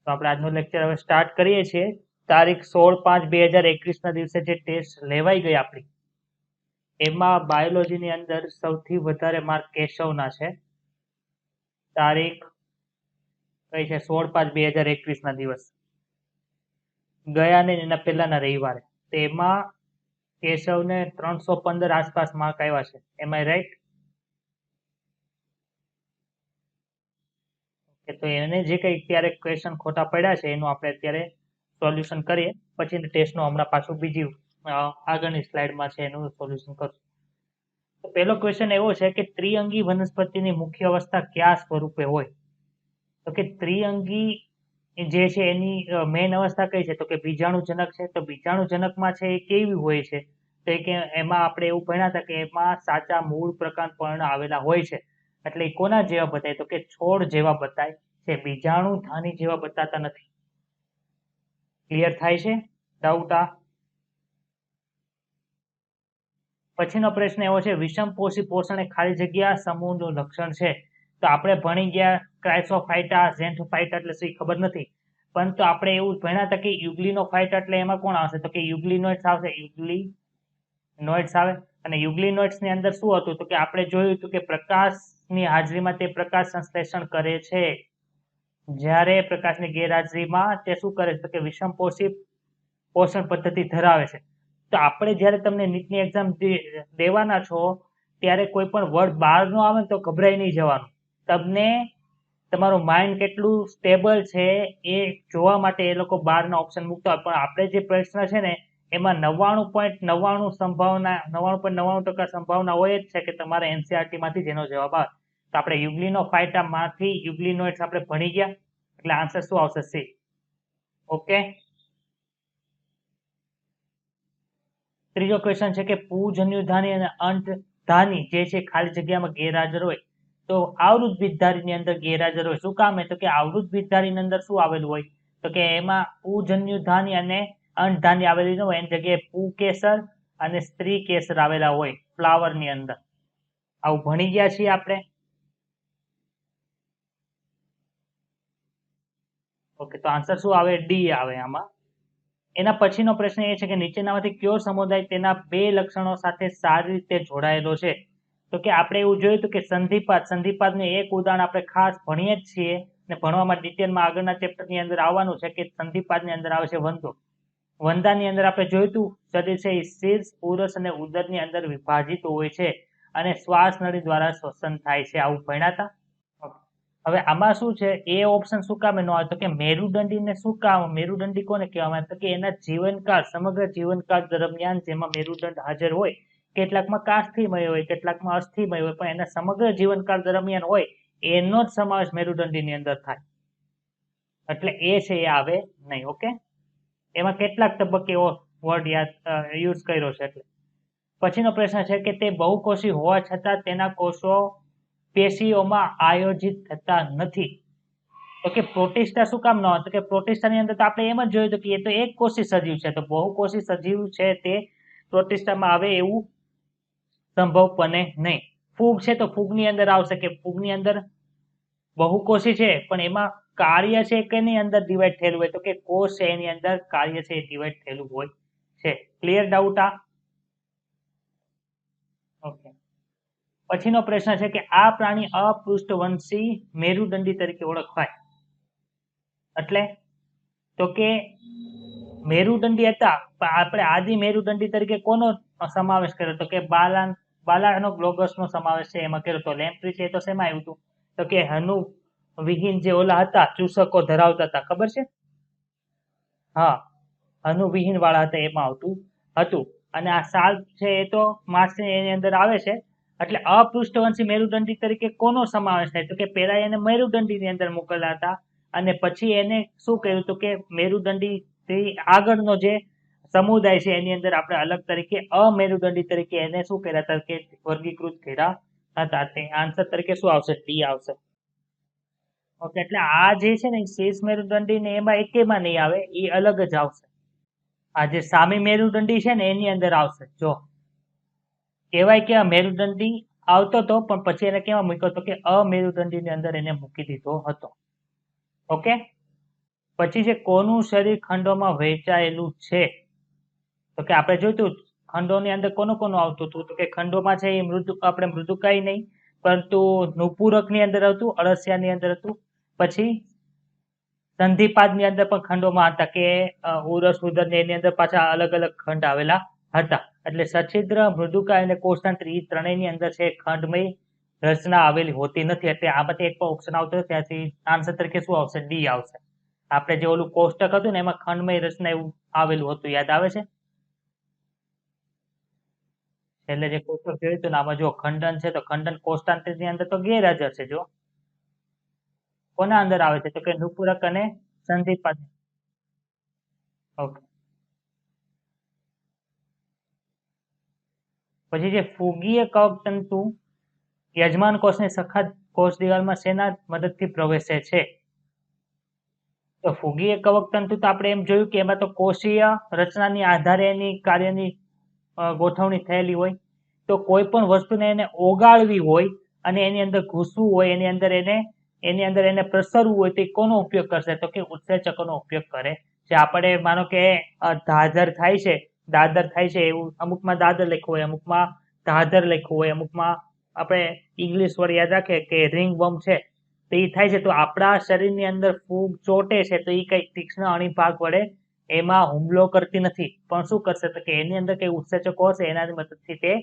તો આપણે આજનો લેક્ચર હવે સ્ટાર્ટ કરીએ છીએ. તારીખ 16/5/2021 ના દિવસે જે ટેસ્ટ લેવાઈ ગઈ આપણી, એમાં બાયોલોજીની અંદર સૌથી વધારે માર્ક કેશવના છે. તારીખ કઈ છે? 16/5/2021 ના દિવસ, ગયા ને એના પહેલાના રવિવારે. તેમાં કેશવને 315 આસપાસ માર્ક આવ્યા છે. એમ આઈ રાઈટ? તો એને જે કઈ અત્યારે ક્વેશ્ચન ખોટા પડ્યા છે એનું આપણે અત્યારે સોલ્યુશન કરીએ, પછી ટેસ્ટનો હમણાં પાછું બીજી આગળની સ્લાઇડમાં છે એનું સોલ્યુશન કરશું. તો પહેલો ક્વેશ્ચન એવો છે કે ત્રિઅંગી વનસ્પતિની મુખ્ય અવસ્થા કયા સ્વરૂપે હોય? તો કે ત્રિઅંગી જે છે એની મેઇન અવસ્થા કઈ છે? તો કે બીજાણુજનક છે. તો બીજાણુજનકમાં છે એ કેવી હોય છે? તો કે એમાં આપણે એવું ભણ્યા હતા કે એમાં સાચા મૂળ પ્રકાર પર્ણ આવેલા હોય છે. એટલે એ કોના જેવા બતાય? તો કે છોડ જેવા બતાય છે, બીજાણુ ધાની જેવા બતાતા નથી. ક્લિયર થાય છે? ડાઉટ? પછીનો પ્રશ્ન એવો છે, વિષમપોષી પોષણ એ ખાલી જગ્યા સમૂહનું લક્ષણ છે. તો આપણે ભણી ગયા ક્રાઇસોફાઇટા, ઝેન્થોફાઇટા એટલે શું ખબર નથી, પરંતુ આપણે એવું ભણ્યા હતા કે યુગ્લિનોફાઇટા એટલે એમાં કોણ આવશે? તો કે યુગ્લિનોઇડ્સ આવશે. યુગ્લિનોઇડ્સ આવે. અને યુગ્લિનોઇડ્સ ની અંદર શું હતું? તો કે આપણે જોયું હતું કે પ્રકાશની હાજરીમાં તે પ્રકાશ સંશ્લેષણ કરે છે, જ્યારે પ્રકાશની ગેરહાજરીમાં તે શું કરે છે? તો કે વિષમપોષી પોષણ પદ્ધતિ ધરાવે છે. તો આપણે જ્યારે તમને નીટની એક્ઝામ દેવાના છો ત્યારે કોઈ પણ વર્ડ બહાર નો આવે તો ગભરાઈ નહીં જવાનું. તમને તમારું માઇન્ડ કેટલું સ્ટેબલ છે એ જોવા માટે એ લોકો બહારના ઓપ્શન મૂકતા હોય, પણ આપણે જે પ્રશ્ન છે ને એમાં 99.99 સંભાવના 99.99% સંભાવના હોય જ છે કે તમારે એનસીઆરટી માંથી જેનો જવાબ આવે. તો આપણે યુગ્લિનોફાઇટા માંથી યુગ્લિનોઇડ્સ આપણે ભણી ગયા, એટલે આન્સર શું આવશે? સી. ઓકે. ત્રીજો ક્વેશ્ચન છે કે પૂજન્યુધાની અને અંતધાની જે છે ખાલી જગ્યામાં ગેરહાજર હોય, તો આવૃત બીજધારીની અંદર ગેરહાજર હોય. શું કામ? તો કે આવૃત બીજધારીની અંદર શું આવેલું હોય? તો કે એમાં પૂજન્યુધાની અને અંતધાની આવેલી ન હોય, એની જગ્યાએ પુકેસર અને સ્ત્રી કેસર આવેલા હોય ફ્લાવર ની અંદર. આવું ભણી ગયા છીએ આપણે. ઓકે, તો આન્સર શું આવે? ડી આવે આમાં. એના પછીનો પ્રશ્ન એ છે કે નીચેનામાંથી કયો સમુદાય તેના બે લક્ષણો સાથે સારી રીતે જોડાયેલો છે? તો કે આપણે એવું જોયું હતું કે સંધિપાતનું એક ઉદાહરણ આપણે ખાસ ભણીએ જ છીએ ને ભણવામાં ડિટેલમાં આગળના ચેપ્ટરની અંદર આવવાનું છે કે સંધિપાતની અંદર આવે છે વંદો. વંદાની અંદર આપણે જોયું હતું શરીર છે એ શીર્ષ, ઉરસ અને ઉદરની અંદર વિભાજિત હોય છે અને શ્વાસ નળી દ્વારા શ્વસન થાય છે. આવું ભણ્યા હતા. હવે આમાં શું છે, એ ઓપ્શન શું કામ ન આવે? તો કે મેરુદંડીને શું કામ? મેરુદંડી કોને કહેવામાં આવે? તો કે એના જીવનકાળ, સમગ્ર જીવનકાળ દરમિયાન જેમાં મેરુદંડ હાજર હોય, કેટલાકમાં કાસ્થિમય હોય, કેટલાકમાં અસ્થિમય હોય, પણ એના સમગ્ર જીવનકાળ દરમિયાન હોય એનો જ સમાવેશ મેરુદંડીની અંદર થાય. એટલે એ છે એ આવે નહીં. ઓકે, એમાં કેટલાક તબક્કે વર્ડ યુઝ કર્યો છે. એટલે પછીનો પ્રશ્ન છે કે તે બહુકોષી હોવા છતાં તેના કોષો પેશીઓમાં આયોજિત થતા નથી. તો કે પ્રોટિસ્ટા શું કામ ન હોય? તો કે પ્રોટિસ્ટાની અંદર તો આપણે એમ જ જોયું હતું કે એ તો એક કોષી સજીવ છે, તો બહુકોષી સજીવ છે તે પ્રોટિસ્ટામાં આવે એવું સંભવ બને નહીં. ફૂગ છે તો ફૂગની અંદર આવશે કે ફૂગની અંદર બહુકોષી છે પણ એમાં કાર્ય છે કે એની અંદર ડિવાઈડ થયેલું હોય? તો કે કોષ છે એની અંદર કાર્ય છે એ ડિવાઈડ થયેલું હોય છે. ક્લિયર? ડાઉટ? ઓકે. પછીનો પ્રશ્ન છે કે આ પ્રાણી અપૃષ્ઠવંશી મેરુદંડી તરીકે ઓળખાય. એટલે તો કે મેરુદંડી હતા પણ આપણે આદિ મેરુદંડી તરીકે કોનો સમાવેશ કર્યો? તો કે બાલાનોગ્લોગસ નો સમાવેશ છે એમાં કર્યો. તો લેમ્પ્રી છે તો શેમાં આવ્યું હતું? તો કે હનુ વિહીન જે ઓલા હતા ચૂસકો ધરાવતા હતા, ખબર છે? હા, હનુ વિહીન વાળા હતા એમાં આવતું હતું. અને આ સાલ છે એ તો માસ એની અંદર આવે છે. એટલે અપૃષ્ઠવંશી મેરુદંડી તરીકે કોનો સમાવેશ થાય? તો કે પેલા એને મેરુદંડીની અંદર મોકલેલા હતા અને પછી એને શું કર્યું? તો કે મેરુદંડી થી આગળનો જે સમુદાય છે એની અંદર આપણે અલગ તરીકે અમેરુદંડી તરીકે એને શું કર્યા હતા? કે વર્ગીકૃત કર્યા હતા. તે આન્સર તરીકે શું આવશે? ડી આવશે. ઓકે, એટલે આ જે છે ને શીર્ષ મેરુદંડી ને એમાં એકેમાં નહીં આવે, એ અલગ જ આવશે. આ જે સામી મેરુદંડી છે ને એની અંદર આવશે. જો કહેવાય કે મેરુદંડી આવતો હતો પણ પછી એને કેવા મૂક્યો હતો? કે અમેરુદંડી ની અંદર એને મૂકી દીધો હતો. ઓકે, પછી છે કોનું શરીર ખંડોમાં વહેંચાયેલું છે? તો કે આપણે જોયું હતું ખંડોની અંદર કોનું કોનું આવતું હતું? તો કે ખંડોમાં છે એ આપણે મૃદુકાય નહીં, પરંતુ નુપુરકની અંદર હતું, અળસિયાની અંદર હતું. પછી સંધિપાદની અંદર પણ ખંડોમાં હતા કે ઉરસ ઉદર ને એની અંદર પાછા અલગ અલગ ખંડ આવેલા હતા. એટલે સછિદ્ર, મૃદુકાય અને કોષતંત્ર એ ત્રણેયની અંદર છે ખંડમય રચના આવેલી હોતી નથી. એટલે આમાંથી એક પણ ઓપ્શન આવતો ત્યાંથી આન્સર તરીકે શું આવશે? ડી આવશે. આપણે જે ઓલું કોષ્ટક હતું ને એમાં ખંડમય રચના એવું આવેલું હતું, યાદ આવે છે? એટલે જે કોષ્ટક જોયું હતું ને આમાં જો ખંડન છે તો ખંડન કોષ્ટાંતરની અંદર તો ગેરહાજર છે. જો કોના અંદર આવે છે? તો કે નુપુરક અને સંધિપાદ. ઓકે. પછી જે ફૂગીય કવકતંતુ યજમાન કોષની સખત કોષ દિવાલમાં શેના મદદથી પ્રવેશે છે? તો ફૂગીય કવકતંતુ તો આપણે એમ જોયું કે એમાં તો કોષીય રચનાની આધારે એની કાર્યની ગોઠવણી થયેલી હોય. તો કોઈ પણ વસ્તુને એને ઓગાળવી હોય અને એની અંદર ઘૂસવું હોય, એની અંદર એને પ્રસરવું હોય તો એ કોનો ઉપયોગ કરશે? તો કે ઉત્સેચકોનો ઉપયોગ કરે છે. આપણે માનો કે દાદર થાય છે એવું અમુકમાં દાદર લખ્યું હોય, અમુકમાં ધાધર લખ્યું હોય, અમુકમાં આપણે ઇંગ્લિશ વર્ડ યાદ રાખીએ કે રિંગવર્મ છે તો એ થાય છે. તો આપણા શરીરની અંદર ફૂગ ચોટે છે તો એ કઈ તીક્ષ્ણ અણીભાગ વડે એમાં હુમલો કરતી નથી, પણ શું કરશે? તો કે એની અંદર કઈ ઉત્સેચકો હશે એના મદદથી તે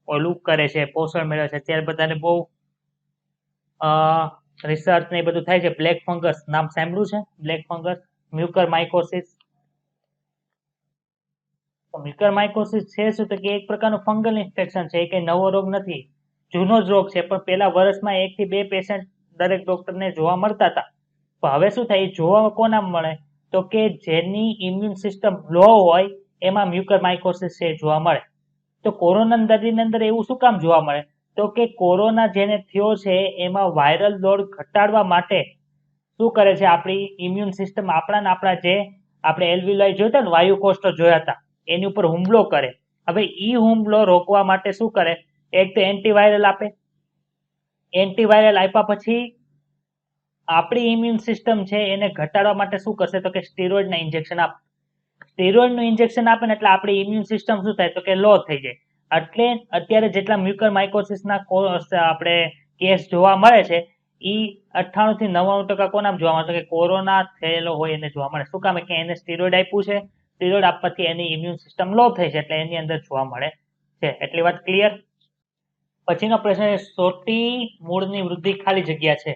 ઓલું કરે છે, પોષણ મેળવે છે. અત્યારે બધાને બહુ રિસર્ચ ને એ બધું થાય છે. બ્લેક ફંગસ નામ સાંભળ્યું છે? Black fungus, મ્યુકરમાઇકોસિસ. મ્યુકરમાઇકોસિસ છે શું? તો કે એક પ્રકારનું ફંગલ ઇન્ફેક્શન છે. એ કઈ નવો રોગ નથી, જૂનો જ રોગ છે. પણ પેલા વર્ષમાં 1 થી 2 પેશન્ટ દરેક ડોક્ટરને જોવા મળતા હતા. પણ હવે શું થાય? જોવા કોના મળે? તો કે જેની ઇમ્યુન સિસ્ટમ લો હોય એમાં મ્યુકરમાઇકોસિસ છે જોવા મળે. તો કોરોના દર્દીની અંદર એવું શું કામ જોવા મળે? તો કે કોરોના જેને થયો છે એમાં વાયરલ લોડ ઘટાડવા માટે શું કરે છે? આપણી ઇમ્યુન સિસ્ટમ આપણા જે આપણે એલ્વિયોલાઈ જોયા હતા ને, વાયુકોષ્ઠો જોયા હતા, એની ઉપર હુમલો કરે. હવે ઈ હુમલો રોકવા માટે શું કરે? એક તો એન્ટીવાયરલ આપે. એન્ટીવાયરલ આપ્યા પછી આપણી ઇમ્યુન સિસ્ટમ છે એને ઘટાડવા માટે શું કરશે? તો કે સ્ટીરોઇડના ઇન્જેક્શન આપે. સ્ટીરોઇડનું ઇન્જેક્શન આપે ને એટલે આપણી ઇમ્યુન સિસ્ટમ શું થાય? તો કે લો થઈ જાય. એટલે અત્યારે જેટલા મ્યુકરમાઇકોસિસના આપણે કેસ જોવા મળે છે એ 98 થી 99% કોનામાં જોવા મળે? કે કોરોના થયેલો હોય એને જોવા મળે. શું કામ? કે એને સ્ટીરોઇડ આપ્યું છે, સ્ટીરોઇડ આપવાથી એની ઇમ્યુન સિસ્ટમ લો થઈ છે એટલે એની અંદર જોવા મળે છે. એટલી વાત ક્લિયર? પછીનો પ્રશ્ન છે સોટી મૂળની વૃદ્ધિ ખાલી જગ્યા છે.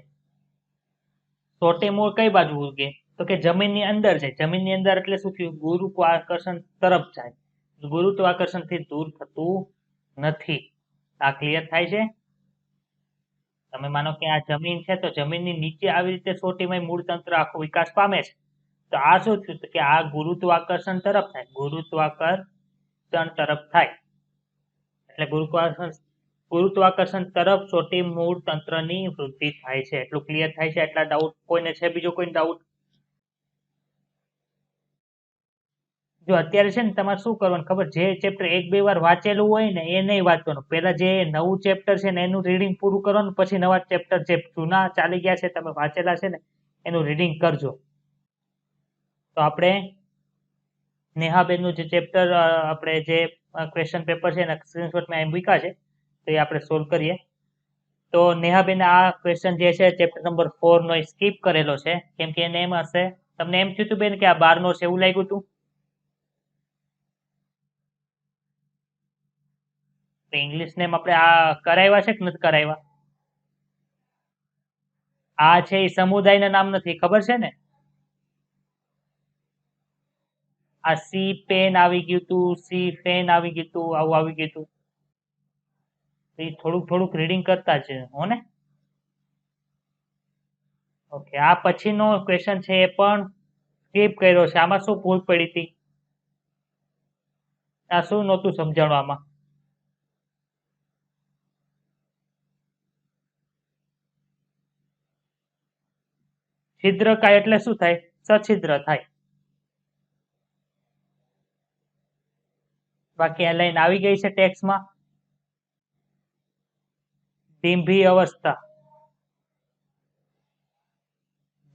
સોટી મૂળ કઈ બાજુ ઉગે? તો કે જમીનની અંદર છે. જમીનની અંદર એટલે શું થયું? ગુરુત્વાકર્ષણ તરફ જાય, ગુરુત્વાકર્ષણથી દૂર થતું નથી. આ ક્લિયર થાય છે? તમે માનો કે આ જમીન છે તો જમીનની નીચે આવી રીતે સોટીમય મૂળતંત્ર આખો વિકાસ પામે છે. તો આ શું થયું? કે આ ગુરુત્વાકર્ષણ તરફ થાય, ગુરુત્વાકર્ષણ તરફ થાય એટલે ગુરુત્વાકર્ષણ તરફ સોટી મૂળ તંત્રની વૃદ્ધિ થાય છે. એટલું ક્લિયર થાય છે? એટલા ડાઉટ કોઈને છે? બીજો કોઈ ડાઉટ? જો અત્યારે છે ને તમારે શું કરવાનું ખબર? જે ચેપ્ટર 1-2 વાર વાંચેલું હોય ને એ નહીં વાંચવાનું. પેલા જે નવું ચેપ્ટર છે ને એનું રીડિંગ પૂરું કરવાનું, પછી નવા ચેપ્ટર જે જૂના ચાલી ગયા છે તમે વાંચેલા છે ને એનું રીડિંગ કરજો. તો આપણે નેહાબેનનું જે ચેપ્ટર આપણે જે ક્વેશ્ચન પેપર છે એના સ્ક્રીનશોટ મેં મૂક્યા છે તો એ આપણે સોલ્વ કરીએ. તો નેહાબેન આ ક્વેશ્ચન જે છે ચેપ્ટર નંબર 4 નો સ્કીપ કરેલો છે કેમ કે એને એમ હશે, તમને એમ થયું હતું બેન કે આ 12 નો છે એવું લાગ્યું હતું? ઇંગ્લિશ નેમ આપણે આ કરાવ્યા છે કે નથી કરાવ્યા? આ છે એ સમુદાયના નામ નથી, ખબર છે ને? આ સી પેન આવી ગયું હતું, સી ફેન આવી ગયું હતું, આવું આવી ગયું હતું. એ થોડુંક રીડિંગ કરતા છે હો ને? ઓકે. આ પછીનો ક્વેશ્ચન છે એ પણ સ્કીપ કર્યો છે. આમાં શું ભૂલ પડી હતી? આ શું નહોતું સમજાણું આમાં? છિદ્રકાય એટલે શું થાય? સછિદ્ર થાય. બાકી આ લાઈન આવી ગઈ છે ટેક્સમાં. ડિમ્ભી અવસ્થા,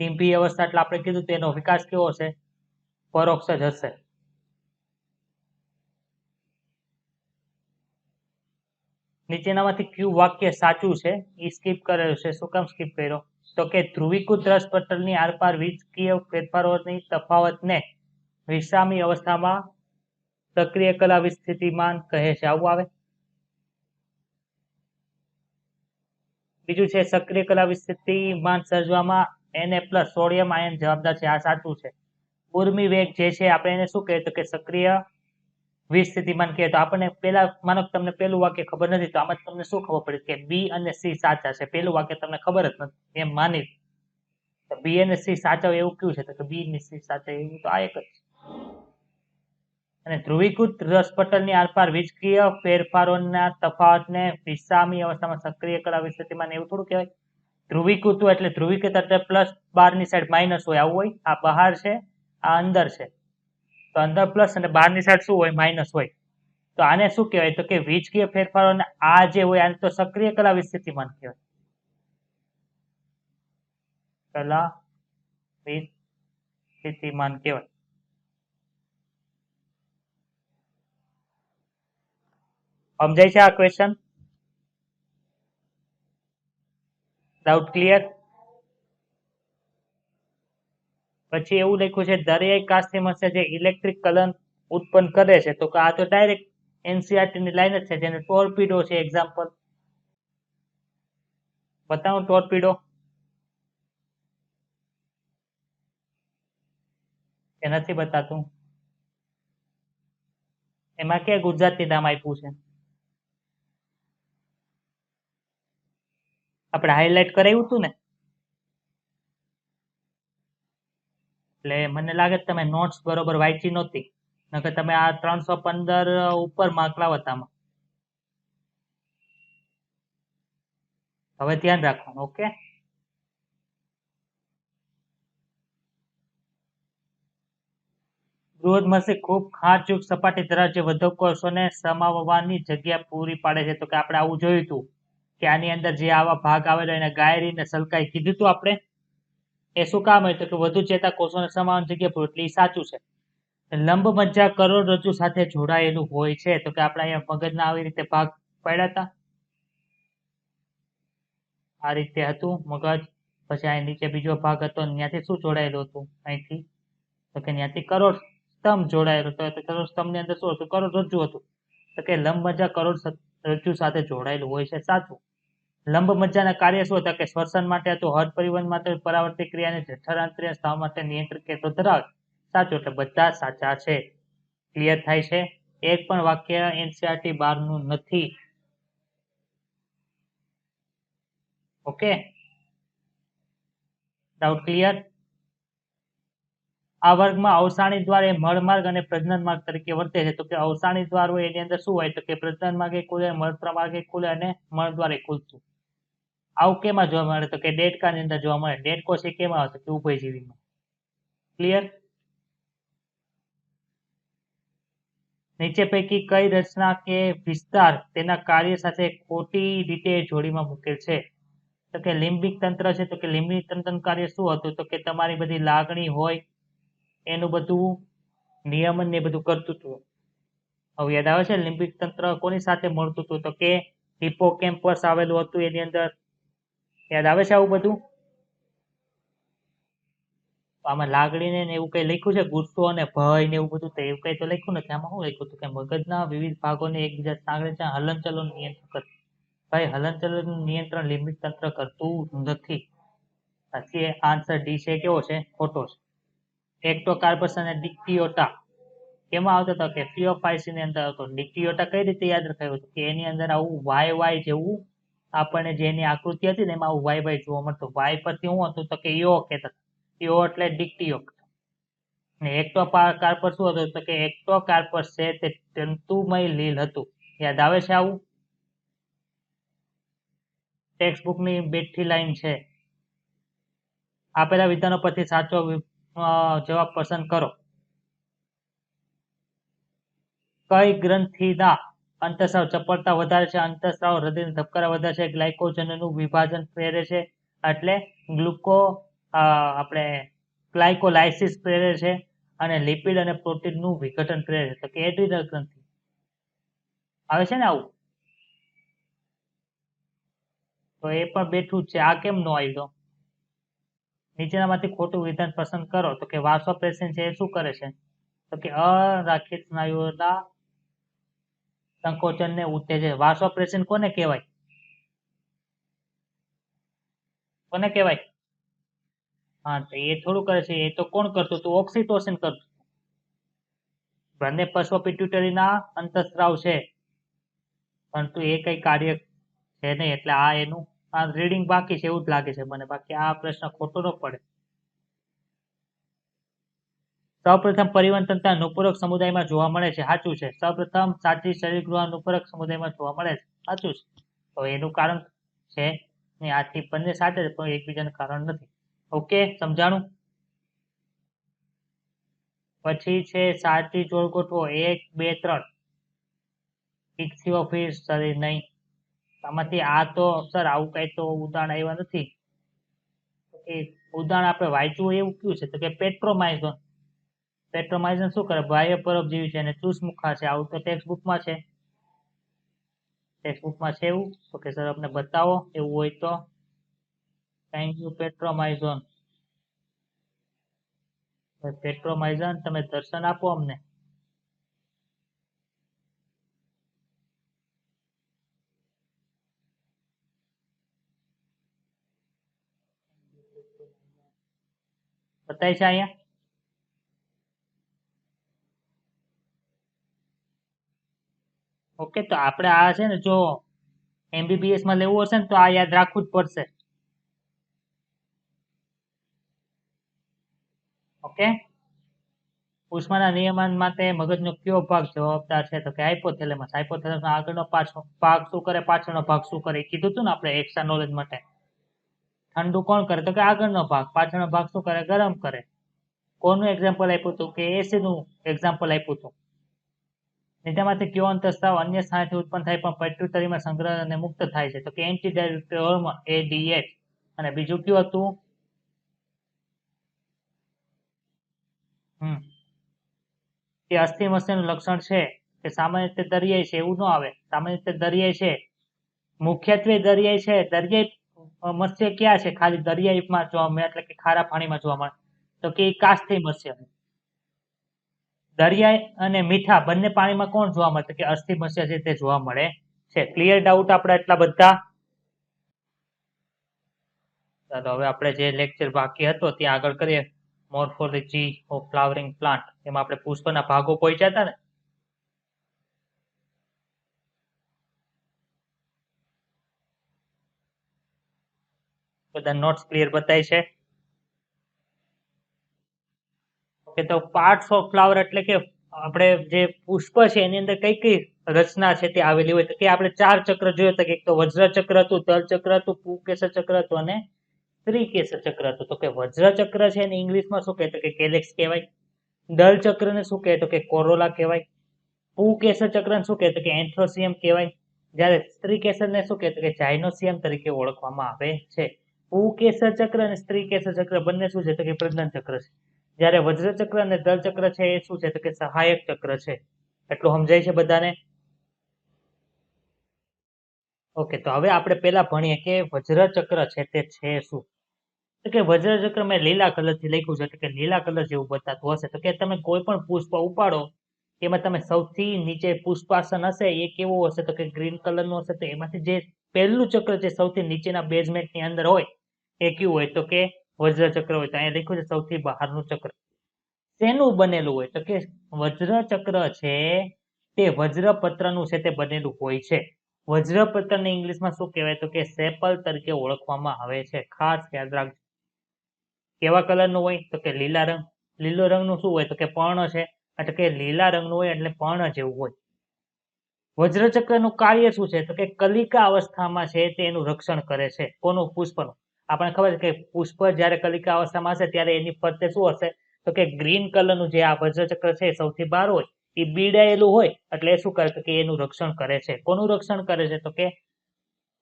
ડિમ્પી અવસ્થા એટલે આપણે કીધું તેનો વિકાસ કેવો હશે? પરોક્ષ જ હશે. નીચેનામાંથી કયું વાક્ય સાચું છે? એ સ્કીપ કરેલું છે. શું કામ સ્કીપ કર્યો? તો કે ધ્રુવીકૃત રસ પટલની આરપાર વીજકીય ફેરફારોની તફાવતને વિશ્રામી અવસ્થામાં સક્રિય કલાવી સ્થિતિમાન કહે છે. આવું આવે. બીજું છે સક્રિય કલાવી સ્થિતિમાન સર્જવામાં Na+ સોડિયમ આયન જવાબદાર છે. આ સાચું છે. ઉર્મી વેગ જે છે આપણે એને શું કહીએ તો કે સક્રિય વિસ્થિતિમાન કહીએ. તો આપણને પેલા માનો તમને પેલું વાક્ય ખબર નથી તો આમાં તમને શું ખબર પડી કે બી અને સી સાચા છે. પેલું વાક્ય તમને ખબર જ નથી એમ માની તો બી અને સી સાચા એવું કયું છે તો કે બી અને સી સાચા એવું તો આ એક જ. અને ધ્રુવીકૃત રસપટલની આરપાર વીજકીય ફેરફારોના તફાવતને વિશ્રામી અવસ્થામાં સક્રિય કલાવી સ્થિતિમાન એવું થોડું કહેવાય. ધ્રુવીકૃત એટલે ધ્રુવીકૃત એટલે પ્લસ બહારની સાઈડ માઇનસ હોય આવું હોય. આ બહાર છે આ અંદર છે તો અંદર પ્લસ અને બહારની સાઈડ શું હોય? માઇનસ હોય. તો આને શું કહેવાય તો કે વીજકીય ફેરફારોને આ જે હોય આને તો સક્રિય કલાવી સ્થિતિમાન કહેવાય. કલાવી સ્થિતિમાન કહેવાય. સમજાય છે આ ક્વેશ્ચન? Doubt clear? પછી એવું લખ્યું છે દરિયાઈ કાચની મત્સ્ય જે ઇલેક્ટ્રિક કરંટ ઉત્પન્ન કરે છે તો આ તો ડાયરેક્ટ એનસીઆરટી ની લાઈન જ છે જેને ટોર્પીડો છે એક્ઝામ્પલ. બતાવો ટોર્પીડો કે નથી બતાતું? એમાં કે ગુજરાતી નામ આપ્યું છે? આપણે હાઇલાઇટ કરાવ્યું હતું ને એટલે મને લાગે તમે નોટ્સ બરોબર વાંચી નહોતી નકર તમે આ 315 ઉપર માર્ક લાવત આમાં. હવે ધ્યાન રાખવાનું. ઓકે. બૃહદમસી ખૂબ ખાંચયુક્ત સપાટી ધરાવતી વધુ કોષોને સમાવવાની જગ્યા પૂરી પાડે છે. તો કે આપણે આવું જોયું હતું કે આની અંદર જે આવા ભાગ આવેલો એને ગાયરી ને સલકાઈ કીધું હતું આપણે. એ શું કામ હોય તો કે વધુ ચેતાકોષોને સમાવવાની જગ્યા પૂરી એટલે એ સાચું છે. લંબ મજ્જા કરોડરજ્જુ સાથે જોડાયેલું હોય છે તો કે આપણે અહીંયા મગજના આવી રીતે ભાગ પાડ્યા હતા. આ રીતે હતું મગજ. પછી અહીં નીચે બીજો ભાગ હતો ત્યાંથી શું જોડાયેલું હતું? અહીંથી તો કે ત્યાંથી કરોડ સ્તંભ જોડાયેલો તો કરોડ સ્તંભની અંદર શું હતું? કરોડરજ્જુ હતું. તો કે લંબ મજ્જા કરોડરજ્જુ સાથે જોડાયેલું હોય છે. સાચું. લંબ મજ્જાના કાર્ય શું હતા કે શ્વસન માટે હતું, હદ પરિવહન માટે, પરાવર્તિત ક્રિયા અને જઠરાંતરીય સ્ત્રાવ માટે નિયંત્રિત ક્ષેત્રો ધરાવે. સાચું. એટલે બધા સાચા છે. ક્લિયર થાય છે? એક પણ વાક્ય એનસીઆરટી બહારનું નથી. ઓકે. Doubt clear? આ વર્ગમાં અવસાણી દ્વાર એ મળમાર્ગ અને પ્રજનન માર્ગ તરીકે વર્તે છે. તો કે અવસાણી દ્વાર હોય એની અંદર શું હોય તો કે પ્રજનન માર્ગે ખુલે, મળત્ર માર્ગે ખુલે અને મળદ્વારે ખુલતું. આવું કેમાં જોવા મળે તો કે દેડકાની અંદર જોવા મળે. દેડકો છે કેમાં આવે તો કે ઉભયજીવીમાં. ક્લિયર? નીચે પૈકી કઈ રચના કે વિસ્તાર તેના કાર્ય સાથે ખોટી રીતે જોડીમાં મૂકેલ છે? તો કે લિમ્બિક તંત્ર છે તો કે લિમ્બિક તંત્રનું કાર્ય શું હતું તો કે તમારી બધી લાગણી હોય એનું બધું નિયમન ને બધું કરતું હતું. હવે યાદ આવે છે લિમ્બિક તંત્ર કોની સાથે મળતું હતું તો કે હિપ્પોકેમ્પસ આવેલું હતું એની અંદર. યાદ આવે છે આવું બધું? આમાં લાગણી ને એવું કઈ લખ્યું છે ગુસ્સો અને ભય ને એવું બધું તો એવું કઈ તો લખ્યું નથી. આમાં શું લખ્યું હતું કે મગજના વિવિધ ભાગોને એકબીજા સાંગળે ત્યાં હલનચલન નિયંત્રણ કરતું. ભાઈ હલનચલન નિયંત્રણ લિમ્બિક તંત્ર કરતું નથી. પછી આન્સર ડી છે કેવો છે? ખોટો છે. એક્ટોકાર્પસ અને ડિક્ટિયોટા કેમાં આવતો હતો કે ફિયોફાઇસી ની અંદર આવતો. ડિક્ટિયોટા કઈ રીતે યાદ રખાયું હતું કે એની અંદર આવું વાય વાય જેવું આપણને જેની આકૃતિ હતી ને એમાં આવું વાય વાય જોવા મળતું. વાય પરથી શું હતું તો કે યો કહેતા. યો એટલે ડિક્ટિયો. ને એક્ટોકાર્પસ શું હતું તો કે એક્ટોકાર્પસ છે તે તંતુમય લીલ હતું. યાદ આવે છે આવું? ટેક્સ્ટ બુક ની બેઠી લાઈન છે. આપેલા વિધાનો પરથી સાચો જવાબ પસંદ કરો. કઈ ગ્રંથિના અંતઃસ્રાવ ચપળતા વધારે છે? અંતઃસ્રાવ હૃદયના ધબકારા વધારે છે? ગ્લાયકોજનનું વિભાજન પ્રેરે છે એટલે ગ્લુકો આપણે ગ્લાયકોલાઇસિસ પ્રેરે છે અને લિપિડ અને પ્રોટીનનું વિઘટન પ્રેરે છે. તો કે એડ્રીનલ ગ્રંથિ આવે છે ને આવું, તો એ પણ બેઠું જ છે. આ કેમ નો આવ્યું? નીચેનામાંથી ખોટું વિધાન પસંદ કરો. તો કે વાસોપ્રેસિન છે એ શું કરે છે? તો કે અરાખિત સ્નાયુઓના સંકોચનને ઉત્તેજે. વાસોપ્રેસિન કોને કહેવાય? કોને કહેવાય? હા, તો એ થોડું કરે છે, એ તો કોણ કરતું હતું? ઓક્સિટોસિન કરતું. બંને પશ્વ પિટ્યુટરીના અંતઃસ્ત્રાવ છે, પરંતુ એ કઈ કાર્ય છે નહીં. એટલે આ એનું આ રીડિંગ બાકી છે એવું જ લાગે છે મને. બાકી આ પ્રશ્ન ખોટો ન પડે. સૌપ્રથમ પરિવહન તંત્ર નુપુરક સમુદાયમાં જોવા મળે છે. સાચું છે. સૌપ્રથમ સાચી શરીરગૃહ નુપુરક સમુદાયમાં જોવા મળે છે. સાચું છે. તો એનું કારણ છે ને આથી બંને સાચા છે, પણ એકબીજાનું કારણ નથી. ઓકે, સમજાણું? પછી છે સાચી જોડ ગોઠવો. 1, 2, 3. ઇક્સિઓફિસ શરીર નહીં. આમાંથી આ તો સર આવું કઈ તો ઉદાહરણ આવ્યા નથી. ઉદાહરણ આપણે વાંચ્યું એવું કયું છે? તો કે પેટ્રોમાઇઝોન. પેટ્રોમાઇઝોન શું કરે? બાહ્ય પરોપજીવી છે અને ચૂસમુખા છે. આવું તો ટેક્સ્ટ બુકમાં છે. ટેક્સ્ટ બુકમાં છે એવું? તો કે સર અમને બતાવો એવું હોય તો. Thank you પેટ્રોમાઇઝોન. પેટ્રોમાઇઝોન તમે દર્શન આપો અમને. બતાય છે અહીંયા? ઓકે, તો આપણે આ છે ને જો MBBS માં લેવું હશે ને તો આ યાદ રાખવું જ પડશે. ઓકે, ઉષ્માના નિયમન માટે મગજનો કયો ભાગ જવાબદાર છે? તો કે હાઇપોથેલેમસ. હાઇપોથેલેમસ આગળનો પાછળનો ભાગ શું કરે, પાછળનો ભાગ શું કરે, કીધું હતું ને આપણે એક્સ્ટ્રા નોલેજ માટે. ઠંડુ કોણ કરે? તો કે આગળનો ભાગ. પાછળનો ભાગ શું કરે? ગરમ કરે. કોનું એક્ઝામ્પલ આપ્યું હતું? કે એસી નું એક્ઝામ્પલ આપ્યું હતું. નીચેમાંથી કયો અંતઃસ્ત્રાવ અન્ય સ્થાનેથી ઉત્પન્ન થાય પણ પેટ્યુટરીમાં સંગ્રહ અને મુક્ત થાય છે? તો કે એન્ટીડાયરેક્ટિવ હોર્મોન ADH. અને બીજું કયું હતું? કે અસ્થિ મત્સ્યનું લક્ષણ છે કે સામાન્ય રીતે દરિયાઈ છે એવું ન આવે. સામાન્ય રીતે દરિયાઈ છે, મુખ્યત્વે દરિયાઈ છે. દરિયાઈ મત્સ્ય ક્યાં છે? ખાલી દરિયાઈમાં જોવા મળે, એટલે કે ખારા પાણીમાં જોવા મળે. તો કે કાસ્થિ મત્સ્ય. દરિયાઈ અને મીઠા બંને પાણીમાં કોણ જોવા મળે? કે અસ્થિ મત્સ્ય છે તે જોવા મળે છે. ક્લિયર ડાઉટ આપણે એટલા બધા? ચાલો હવે આપણે જે લેક્ચર બાકી હતો ત્યાં આગળ કરીએ. Morphology of flowering plant. એમાં આપણે પુષ્પના ભાગો પહોંચ્યા હતા ને. બધા નોટ્સ ક્લિયર બતાય છે? ઓકે, તો પાર્ટ્સ ઓફ ફ્લાવર એટલે કે આપણે જે પુષ્પ છે એની અંદર કઈ કઈ રચના છે તે આવેલી હોય? તો કે આપણે 4 ચક્ર જોયો તો કે એક તો વજ્ર ચક્ર હતું, તલ ચક્ર હતું, પુંકેસર ચક્ર હતું અને ત્રિકેસર ચક્ર હતું. તો કે વજ્ર ચક્ર છે એને ઇંગ્લિશમાં શું કહેવાય? તો કે કેલેક્સ કહેવાય. દલ ચક્રને શું કહેવાય? તો કે કોરોલા કહેવાય. પુંકેસર ચક્રને શું કહેવાય? તો કે એન્થ્રોસિયમ કહેવાય. જ્યારે સ્ત્રીકેસરને શું કહેવાય? તો કે જાયનોસિયમ તરીકે ઓળખવામાં આવે છે. પુંકેસર ચક્ર અને સ્ત્રીકેસર ચક્ર બંને શું છે? તો કે પ્રજનન ચક્ર છે. જ્યારે વજ્ર ચક્ર અને દલ ચક્ર છે એ શું છે? તો કે સહાયક ચક્ર છે. એટલું સમજાય છે બધાને? ઓકે, તો હવે આપણે પેલા ભણીએ કે વજ્ર ચક્ર છે તે છે શું? તો કે વજ્ર ચક્ર મેં લીલા કલરથી લખ્યું છે. કે લીલા કલર જેવું બતાતું હશે. તો કે તમે કોઈ પણ પુષ્પ ઉપાડો એમાં તમે સૌથી નીચે પુષ્પાસન હશે એ કેવું હશે? તો કે ગ્રીન કલરનું હશે. તો એમાંથી જે પહેલું ચક્ર છે સૌથી નીચેના બેઝમેન્ટની અંદર હોય એ કેવું હોય? તો કે વજ્ર ચક્ર હોય. તો અહીંયા લખ્યું છે સૌથી બહારનું ચક્ર. શેનું બનેલું હોય? તો કે વજ્ર ચક્ર છે તે વજ્રપત્રનું છે તે બનેલું હોય છે. વજ્રપત્રને ઇંગ્લિશમાં શું કહેવાય? તો કે સેપલ તરીકે ઓળખવામાં આવે છે. ખાસ યાદ રાખજો. કેવા કલરનું હોય? તો કે લીલા રંગ. લીલો રંગનું શું હોય? તો કે પર્ણ છે. એટલે કે લીલા રંગનું હોય એટલે પર્ણ જેવું હોય. વજ્રચક્રનું કાર્ય શું છે? તો કે કલિકા અવસ્થામાં છે તે એનું રક્ષણ કરે છે. કોનું? પુષ્પનું. આપણને ખબર છે કે પુષ્પ જ્યારે કલિકા અવસ્થામાં હશે ત્યારે એની ફરતે શું હશે? તો કે ગ્રીન કલરનું જે આ વજ્રચક્ર છે સૌથી બહાર હોય એ બીડાયેલું હોય એટલે શું કરે? તો કે એનું રક્ષણ કરે છે. કોનું રક્ષણ કરે છે? તો કે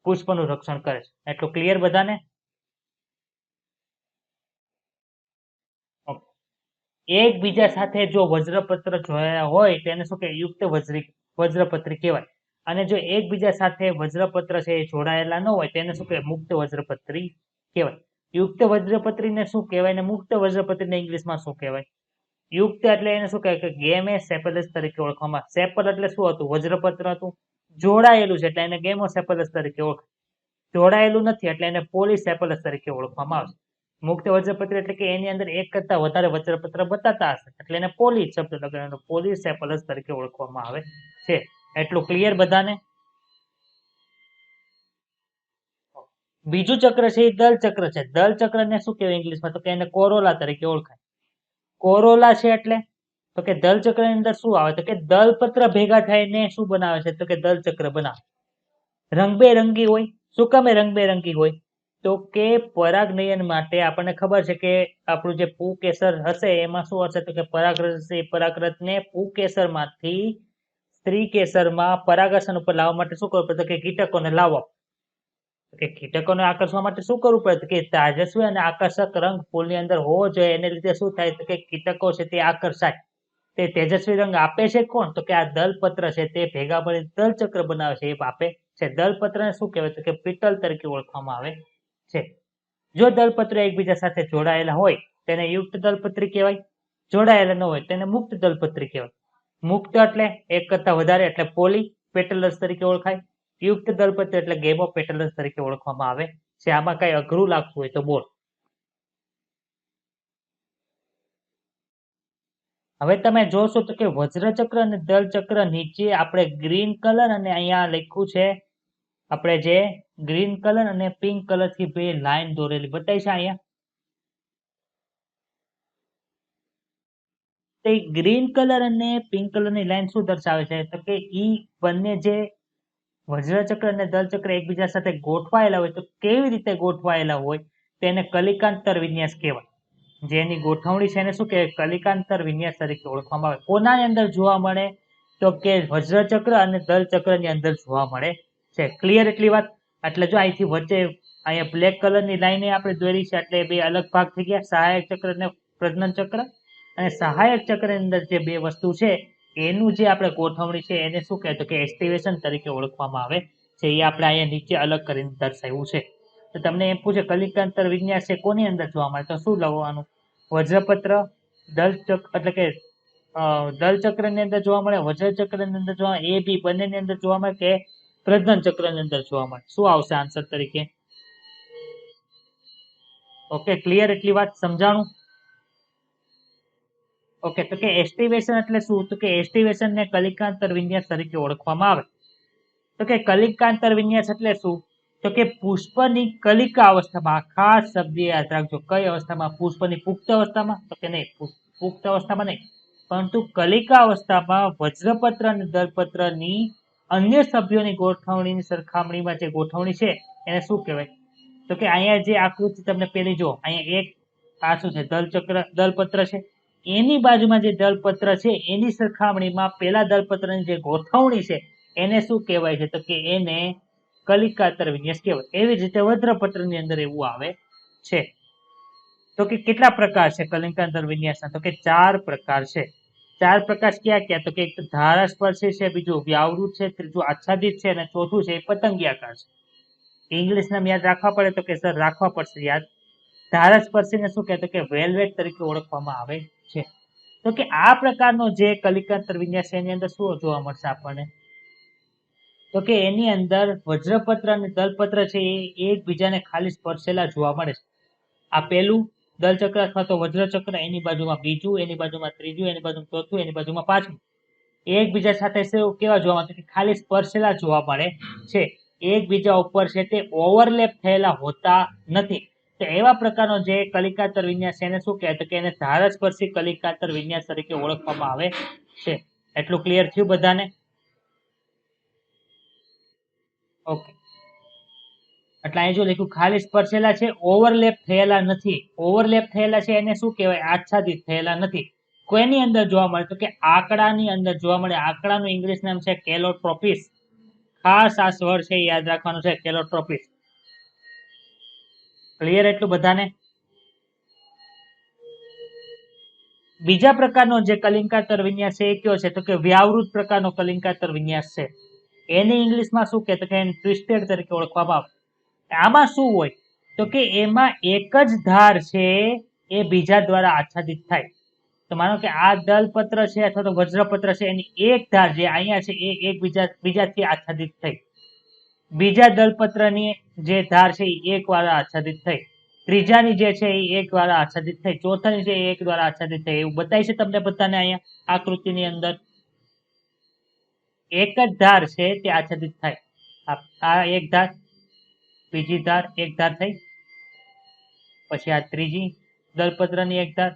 પુષ્પનું રક્ષણ કરે છે. એટલું ક્લિયર બધાને? એકબીજા સાથે જો વજ્રપત્ર જોડાયા હોય તેને શું કે યુક્ત વજ્રપત્રી કહેવાય. અને જો એકબીજા સાથે વજ્રપત્ર છે એ જોડાયેલા ન હોય તેને શું કહેવાય? મુક્ત વજ્રપત્રી કહેવાય. યુક્ત વજ્રપત્રીને શું કહેવાય ને મુક્ત વજ્રપત્રીને ઇંગ્લિશમાં શું કહેવાય? યુક્ત એટલે એને શું કહેવાય કે ગેમે સેપલસ તરીકે ઓળખવામાં. સેપલ એટલે શું હતું? વજ્રપત્ર હતું. જોડાયેલું છે એટલે એને ગેમો સેપલસ તરીકે ઓળખાય. જોડાયેલું નથી એટલે એને પોલીસેપલસ તરીકે ઓળખવામાં આવે. મુક્ત વજ્રપત્ર એટલે કે એની અંદર એક કરતા વધારે વજ્રપત્ર બતાતા હશે એટલે એને પોલીસ શબ્દ લગાડવાનો, પોલીસેપલસ તરીકે ઓળખવામાં આવે છે. એટલું ક્લિયર બધાને? બીજું ચક્ર છે એ દલ ચક્ર છે. દલ ચક્રને શું કહેવાય ઇંગ્લિશમાં? તો કે એને કોરોલા તરીકે ઓળખાય. કોરોલા છે એટલે તો કે દલ ચક્રની અંદર શું આવે? તો કે દલપત્ર ભેગા થઈને શું બનાવે છે? તો કે દલ ચક્ર બનાવે. રંગબેરંગી હોય. શું કામે રંગબેરંગી હોય? તો કે પરાગનયન માટે આપણને ખબર છે કે આપણું જે પુકેસર હશે એમાં શું હશે? તો કે પરાગરજ હશે. પરાગરજને પુકેસરમાંથી સ્ત્રી કેસરમાં પરાગસન ઉપર લાવવા માટે શું કરવું પડે? તો કે કીટકોને લાવવા. કે કીટકોને આકર્ષવા માટે શું કરવું પડે? કે તેજસ્વી અને આકર્ષક રંગ ફૂલની અંદર હોવો જોઈએ. એને લીધે શું થાય? તો કે કીટકો છે તે આકર્ષાય. તે તેજસ્વી રંગ આપે છે કોણ? તો કે આ દલપત્ર છે તે ભેગા મળી દલચક્ર બનાવે છે એ આપે છે. દલપત્રને શું કહેવાય? તો કે પીટલ તરીકે ઓળખવામાં આવે છે. જો દલપત્ર એકબીજા સાથે જોડાયેલા હોય તેને યુક્ત દલપત્રી કહેવાય. જોડાયેલા ન હોય તેને મુક્ત દલપત્રી કહેવાય. મુક્ત એટલે એક કરતા વધારે એટલે પોલી પેટલસ તરીકે ઓળખાય. યુક્ત દલપત્ર એટલે ગેમો પેટલસ તરીકે ઓળખવામાં આવે છે. આમાં કઈ અઘરું લાગતું હોય તો બોલ. હવે તમે જોશો તો કે વજ્રચક્ર અને દલચક્ર નીચે આપણે ગ્રીન કલર અને અહીંયા લખ્યું છે આપણે જે ગ્રીન કલર અને પિંક કલર થી બે લાઈન દોરેલી બતાવી છે અહીંયા. તો ગ્રીન કલર અને પિંક કલરની લાઈન શું દર્શાવે છે? તો કે ઈ બંને જે વજ્રચક્ર અને દલચક્ર એકબીજા સાથે ગોઠવાયેલા હોય તો કેવી રીતે ગોઠવાયેલા હોય તેને કલિકાંતર વિન્યાસ કહેવાય. જેની ગોઠવણી છે એને શું કહેવાય? કલિકાંતર વિન્યાસ તરીકે ઓળખવામાં આવે. કોનાની અંદર જોવા મળે? તો કે વજ્રચક્ર અને દલચક્રની અંદર જોવા મળે છે. ક્લિયર એટલી વાત? એટલે જો અહીંથી વચ્ચે અહીંયા બ્લેક કલરની લાઈન આપણે દોરી છે એટલે બે અલગ ભાગ થઈ ગયા, સહાયક ચક્ર અને પ્રજનન ચક્ર. અને સહાયક ચક્રની અંદર જે બે વસ્તુ છે એનું જે આપણે ગોઠવણી છે એને શું કહેવાય? તો કે એસ્ટિવેશન તરીકે ઓળખવામાં આવે છે. એ આપણે અહીંયા નીચે અલગ કરીને દર્શાવ્યું છે. તો તમને એમ પૂછે કલિકાંતર વિન્યાસ છે કોની અંદર જોવા મળે? તો શું લખવાનું? વજ્રપત્ર દલચક્ર એટલે કે દલચક્રની અંદર જોવા મળે, વજ્રચક્રની અંદર જોવા મળે, એ બી બંનેની અંદર જોવા મળે કે પ્રજનન ચક્રની અંદર જોવા મળે? શું આવશે આન્સર તરીકે? ઓકે, ક્લિયર એટલી વાત? સમજાણું? ઓકે, તો કે એસ્ટિવેશન એટલે શું? તો કે એસ્ટિવેશન ને કલિકાંતર વિન્યાસ તરીકે ઓળખવામાં આવે. તો કે કલિકાંતર વિન્યાસ એટલે શું? તો કે પુષ્પની કલિકા અવસ્થામાં, ખાસ શબ્દ યાદ રાખજો, કઈ અવસ્થામાં? પુષ્પની પુખ્ત અવસ્થામાં? તો કે નહીં, પુખ્ત અવસ્થામાં નહીં, પરંતુ કલિકા અવસ્થામાં વજ્રપત્ર અને દલપત્રની અન્ય સભ્યોની ગોઠવણીની સરખામણીમાં જે ગોઠવણી છે એને શું કહેવાય? તો કે અહીંયા જે આકૃતિ તમને પેલી જો અહીંયા એક આ શું છે? દલચક્ર દલપત્ર છે. એની બાજુમાં જે દલપત્ર છે એની સરખામણીમાં પેલા દલપત્રની જે ગોઠવણી છે એને શું કહેવાય છે? તો કે એને કલિકાંતર વિન્યાસ કહેવાય. એવી જ રીતે વજ્રપત્રની અંદર એવું આવે છે. તો કે કેટલા પ્રકાર છે કલિકાંતર વિન્યાસના? તો કે 4 પ્રકાર છે. 4 પ્રકાર ક્યાં ક્યાં? તો કે એક ધારાસ્પર્શી છે, બીજું વ્યાવૃત છે, ત્રીજું આચ્છાદિત છે અને ચોથું છે પતંગિયાકાર છે. ઇંગ્લિશ નામ યાદ રાખવા પડે તો કે સર રાખવા પડશે યાદ. ધારાસ્પર્શીને શું કહેતો કે વેલ્વેટ તરીકે ઓળખવામાં આવે છે. તો કે આ પ્રકારનો જે કલિકાંતર વિન્યાસ છે એની અંદર શું જોવા મળશે આપણને? તો કે એની અંદર વજ્રપત્ર અને દલપત્ર છે એ એકબીજાને ખાલી સ્પર્શેલા જોવા મળે છે. આ પેલું દલચક્ર અથવા તો વજ્રચક્ર, એની બાજુમાં બીજું, એની બાજુમાં ત્રીજું, એની બાજુમાં ચોથું, એની બાજુમાં પાંચમું. એકબીજા સાથે કેવા જોવા મળે? ખાલી સ્પર્શેલા જોવા મળે છે. એકબીજા ઉપર છે તે ઓવરલેપ થયેલા હોતા નથી. તો એવા પ્રકારનો જે કલિકાંતર વિન્યાસ છે એને શું કહેવાય? તો કે એને ધારાસ્પર્શી કલિકાંતર વિન્યાસ તરીકે ઓળખવામાં આવે છે. એટલું ક્લિયર થયું બધાને? ઓકે, એટલે અહીં જો લખ્યું ખાલી સ્પર્શેલા છે, ઓવરલેપ થયેલા નથી. ઓવરલેપ થયેલા છે એને શું કહેવાય? આચ્છાદિત થયેલા નથી. કોઈની અંદર જોવા મળે? તો કે આંકડાની અંદર જોવા મળે. આંકડાનું ઇંગ્લિશ નામ છે કેલોટ્રોપિસ. ખાસ આ સ્વર છે યાદ રાખવાનું છે, કેલોટ્રોપિસ. ક્લિયર એટલું બધાને? બીજા પ્રકારનો જે કલિંકાતર વિન્યાસ છે એ કયો છે તો કે વ્યાવૃત પ્રકારનો કલિંકાતર વિન્યાસ છે. એને ઇંગ્લિશમાં શું કે તો કે ટ્વિસ્ટેડ તરીકે ઓળખવામાં આવે. આમાં શું હોય તો કે એમાં એક જ ધાર છે એ બીજા દ્વારા આચ્છાદિત થાય. તો માનો કે આ દલપત્ર છે અથવા તો વજ્રપત્ર છે એની એક ધાર જે અહીંયા છે એ બીજાથી આચ્છાદિત થઈ. બીજા દલપત્રની જે ધાર છે એ એક દ્વારા આચ્છાદિત થઈ. ત્રીજાની જે છે એ એક દ્વારા આચ્છાદિત થઈ. ચોથાની છે એ એક દ્વારા આચ્છાદિત થઈ. એવું બતાય છે તમને બધાને અહીંયા આકૃતિની અંદર. એક જ ધાર છે તે આચ્છાદિત થાય. આ એક ધાર, બીજી ધાર એક ધાર થઈ, પછી આ ત્રીજી દલપત્રની એક ધાર,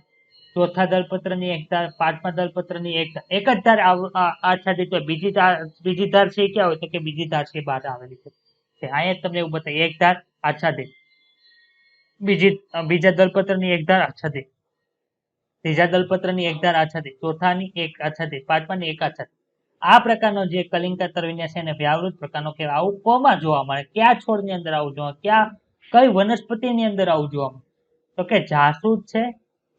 ચોથા દલપત્રની એક ધાર, પાંચમા દલપત્રની એક ધાર. એક જ ધાર આચ્છાદિત હોય. બીજી ધાર છે ક્યાં હોય તો કે બીજી ધાર છે બહાર આવેલી છે. અહીંયા તમને એવું બતાવે એક ધાર આચ્છાદિત, બીજા દલપત્રની એક ધાર આચ્છાદિત, ત્રીજા દલપત્રની એક ધાર આચ્છાદિત, ચોથાની એક આચ્છાદિત, પાંચમાની એક આચ્છાદિત. આ પ્રકારનો જે કલિંકાતર વિન્યાસ છે એને વ્યાવૃત પ્રકારનો કહેવાય. આવું કોમાં જોવા મળે? કયા છોડની અંદર આવું જોવા, કઈ વનસ્પતિની અંદર આવું જોવા મળે તો કે જાસૂદ છે,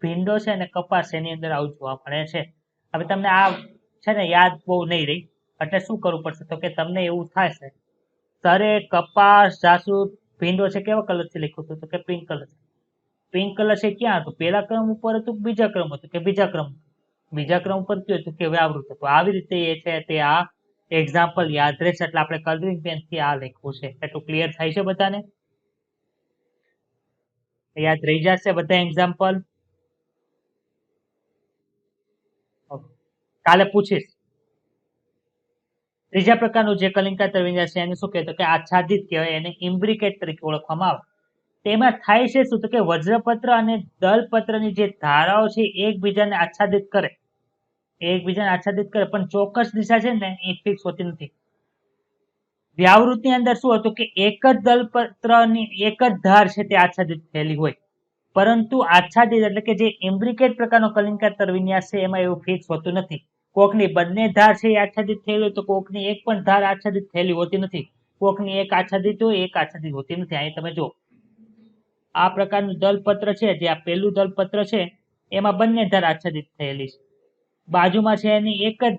ભીંડો છે અને કપાસ છે એની અંદર આવું જોવા મળે છે. હવે તમને આ છે ને યાદ બહુ નહીં રહી, એટલે શું કરવું પડશે તો કે તમને એવું થાય છે સરે કપાસ, જાસૂદ, ભીંડો છે કેવા કલરથી લખ્યું હતું તો કે પિંક કલર. પિંક કલર છે ક્યાં હતું? પહેલા ક્રમ ઉપર હતું, બીજા ક્રમ હતું કે બીજા ક્રમ ઉપર કયું હતું કે વ્યાવૃત હતું. આવી રીતે એ છે તે આ એક્ઝામ્પલ યાદ રહેશે એટલે આપણે કલરિંગ પેનથી આ લખ્યું છે. એટલું ક્લિયર થાય છે બધાને? યાદ રહી જશે બધા એક્ઝામ્પલ? કાલે પૂછીશ. ત્રીજા પ્રકારનું જે કલિંકાતર વિન્યાસ છે એને શું કહેવાય તો કે આચ્છાદિત કહેવાય. એને ઇમ્બ્રિકેટ તરીકે ઓળખવામાં આવે. તેમાં થાય છે શું તો કે વજ્રપત્ર અને દલપત્રની જે ધારાઓ છે એકબીજાને આચ્છાદિત કરે, પણ ચોક્કસ દિશા છે ને એ ફિક્સ હોતી નથી. વ્યાવૃતની અંદર શું હતું કે એક જ દલપત્રની એક જ ધાર છે તે આચ્છાદિત થયેલી હોય, પરંતુ આચ્છાદિત એટલે કે જે ઇમ્બ્રિકેટ પ્રકારનો કલિંકાતર વિન્યાસ છે એમાં એવું ફિક્સ હોતું નથી. કોકની બંને ધાર છે એ આચ્છાદિત થયેલી હોય તો કોકની એક પણ ધાર આચ્છાદિત થયેલી હોતી નથી. કોકની એક આચ્છાદિત હોય, એક આચ્છાદિત હોતી નથી. અહીં તમે જો આ પ્રકારનું દલપત્ર છે, જે આ પહેલું દલપત્ર છે એમાં બંને ધાર આચ્છાદિત થયેલી છે. બાજુમાં છે એની એક જ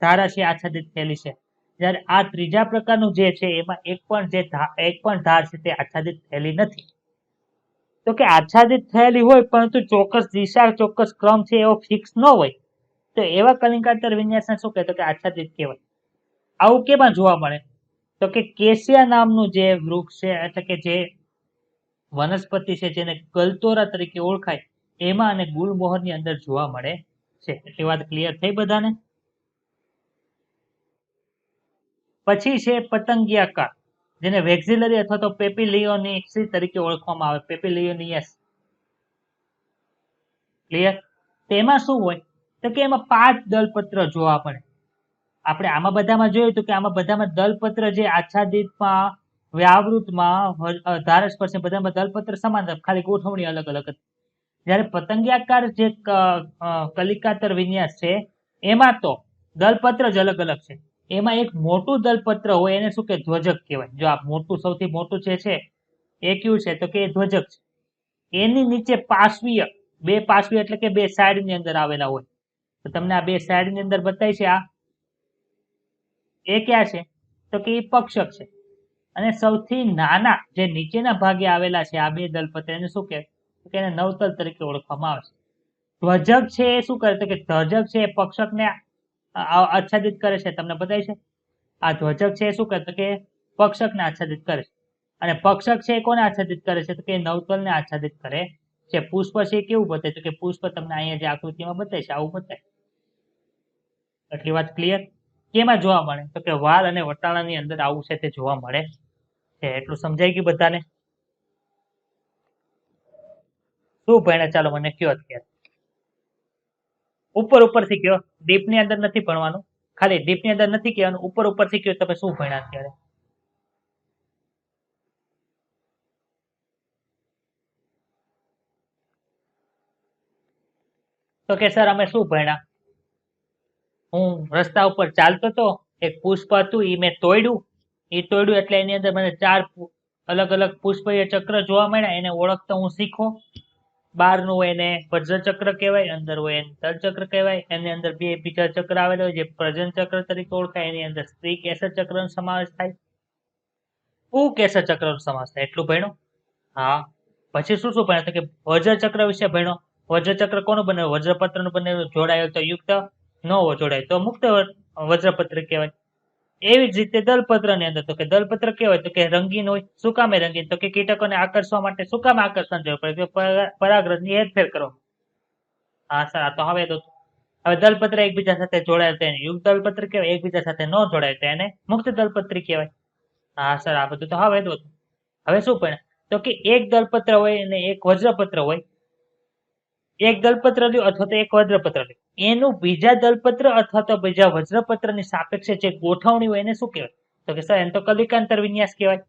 ધારા છે આચ્છાદિત થયેલી છે. જ્યારે આ ત્રીજા પ્રકારનું જે છે એમાં એક પણ ધાર છે તે આચ્છાદિત થયેલી નથી. તો કે આચ્છાદિત થયેલી હોય પરંતુ ચોક્કસ દિશા, ચોક્કસ ક્રમ છે એવો ફિક્સ ન હોય તો એવા કલિંકાતર વિન્યાસને શું કહેવાય તો કે આચ્છાદિત કહેવાય. આવું કેમાં જોવા મળે તો કે કેસિયા નામનું જે વૃક્ષ છે એટલે કે જે વનસ્પતિ છે જેને ગલતોરા તરીકે ઓળખાય એમાં અને ગુલમોહરની અંદર જોવા મળે છે. એટલી વાત ક્લિયર થઈ બધાને? પછી છે પતંગિયાકાર, જેને વેક્સિલરી અથવા તો પેપિલિયોનિયસ તરીકે ઓળખવામાં આવે. પેપિલિયોનિયસ ક્લિયર? તેમાં શું હોય તો કે એમાં 5 દલપત્ર જોવા મળે. આપણે આમાં બધામાં જોયું હતું કે આમાં બધામાં દલપત્ર જે આચ્છાદિતમાં, વ્યાવૃતમાં, ધારસ્પર્શ બધામાં દલપત્ર સમાન, ખાલી ગોઠવણી અલગ અલગ હતી. જ્યારે પતંગિયાકાર જે કલિકાતર વિન્યાસ છે એમાં તો દલપત્ર જ અલગ અલગ છે. એમાં એક મોટું દલપત્ર હોય એને શું કે ધ્વજક કહેવાય. જો આ મોટું, સૌથી મોટું જે છે એ કયું છે તો કે એ ધ્વજક છે. એની નીચે પાર્શ્વીય, બે પાર્શ્વીય એટલે કે બે સાઈડ ની અંદર આવેલા હોય. તો તમને આ બે સાઈડ ની અંદર બતાય છે આ એ ક્યાં છે તો કે એ પક્ષક છે. અને સૌથી નાના જે નીચેના ભાગે આવેલા છે આ બે દલપત્ર એને શું કે એને નવતલ તરીકે ઓળખવામાં આવે છે. ધ્વજક છે એ શું કરે તો કે ધ્વજક છે એ પક્ષકને આચ્છાદિત કરે છે. તમને બતાય છે આ ધ્વજક છે એ શું કરે તો કે પક્ષકને આચ્છાદિત કરે છે. અને પક્ષક છે એ કોને આચ્છાદિત કરે છે તો કે નવતલને આચ્છાદિત કરે છે. પુષ્પ છે કેવું બતાય તો કે પુષ્પ તમને અહીંયા જે આકૃતિમાં બતાય છે આવું બતાય. એટલી વાત ક્લિયર? કેમાં જોવા મળે તો કે વાલ અને વટાણાની અંદર આવું છે તે જોવા મળે છે. એટલું સમજાઈ ગયું બધાને? શું ભણ્યા ચાલો મને કયો અત્યારે? ઉપરથી કયો, ડીપ ની અંદર નથી ભણવાનું. ખાલી ડીપ ની અંદર નથી કહેવાનું, ઉપરથી કયો તમે શું ભણ્યા અત્યારે? તો કે સર અમે શું ભણ્યા, હું રસ્તા ઉપર ચાલતો હતો, એક પુષ્પ હતું એ મેં તોડ્યું એટલે એની અંદર મને 4 અલગ અલગ પુષ્પીય ચક્ર જોવા મળ્યા. એને ઓળખતા હું શીખો. બહારનું હોય એને વજ્રચક્ર કહેવાય, અંદર હોય એને તલચક્ર કહેવાય. એની અંદર બે બીજા ચક્ર આવેલા હોય જે પ્રજનન ચક્ર તરીકે ઓળખાય. એની અંદર સ્ત્રી કેસર ચક્રનો સમાવેશ થાય, પુંકેસર ચક્રનો સમાવેશ થાય. એટલું ભણ્યું? હા. પછી શું શું ભણ્યા? તો કે વજ્રચક્ર વિશે ભણ્યો. વજ્રચક્ર કોનું બનેલું? વજ્રપત્રનું બનેલું. જોડાયું તો યુક્ત, ન જોડાય તો મુક્ત વજ્રપત્ર કહેવાય. એવી જ રીતે દલપત્ર ની અંદર તો કે દલપત્ર કેવાય તો કે રંગીન હોય. શું કામે રંગીન? તો કે કીટકોને આકર્ષવા માટે. શું કામ આકર્ષણ જરૂર પડે? પરાગરજ ની હેરફેર કરો. હા સર, આ તો હવે દલપત્ર એકબીજા સાથે જોડાય તો એને યુગ દલપત્ર કહેવાય. એકબીજા સાથે ન જોડાય તો એને મુક્ત દલપત્રી કહેવાય. હા સર, આ બધું તો હવે તો હવે શું પણ તો કે એક દલપત્ર હોય અને એક વજ્રપત્ર હોય. એક દલપત્ર લ્યો અથવા તો એક વજ્રપત્ર લ્યો, એનું બીજા દલપત્ર અથવા તો બીજા વજ્રપત્રની સાપેક્ષે જે ગોઠવણી હોય એને શું કહેવાય? તો કે સર એને તો કલિકાંતર વિન્યાસ કહેવાય.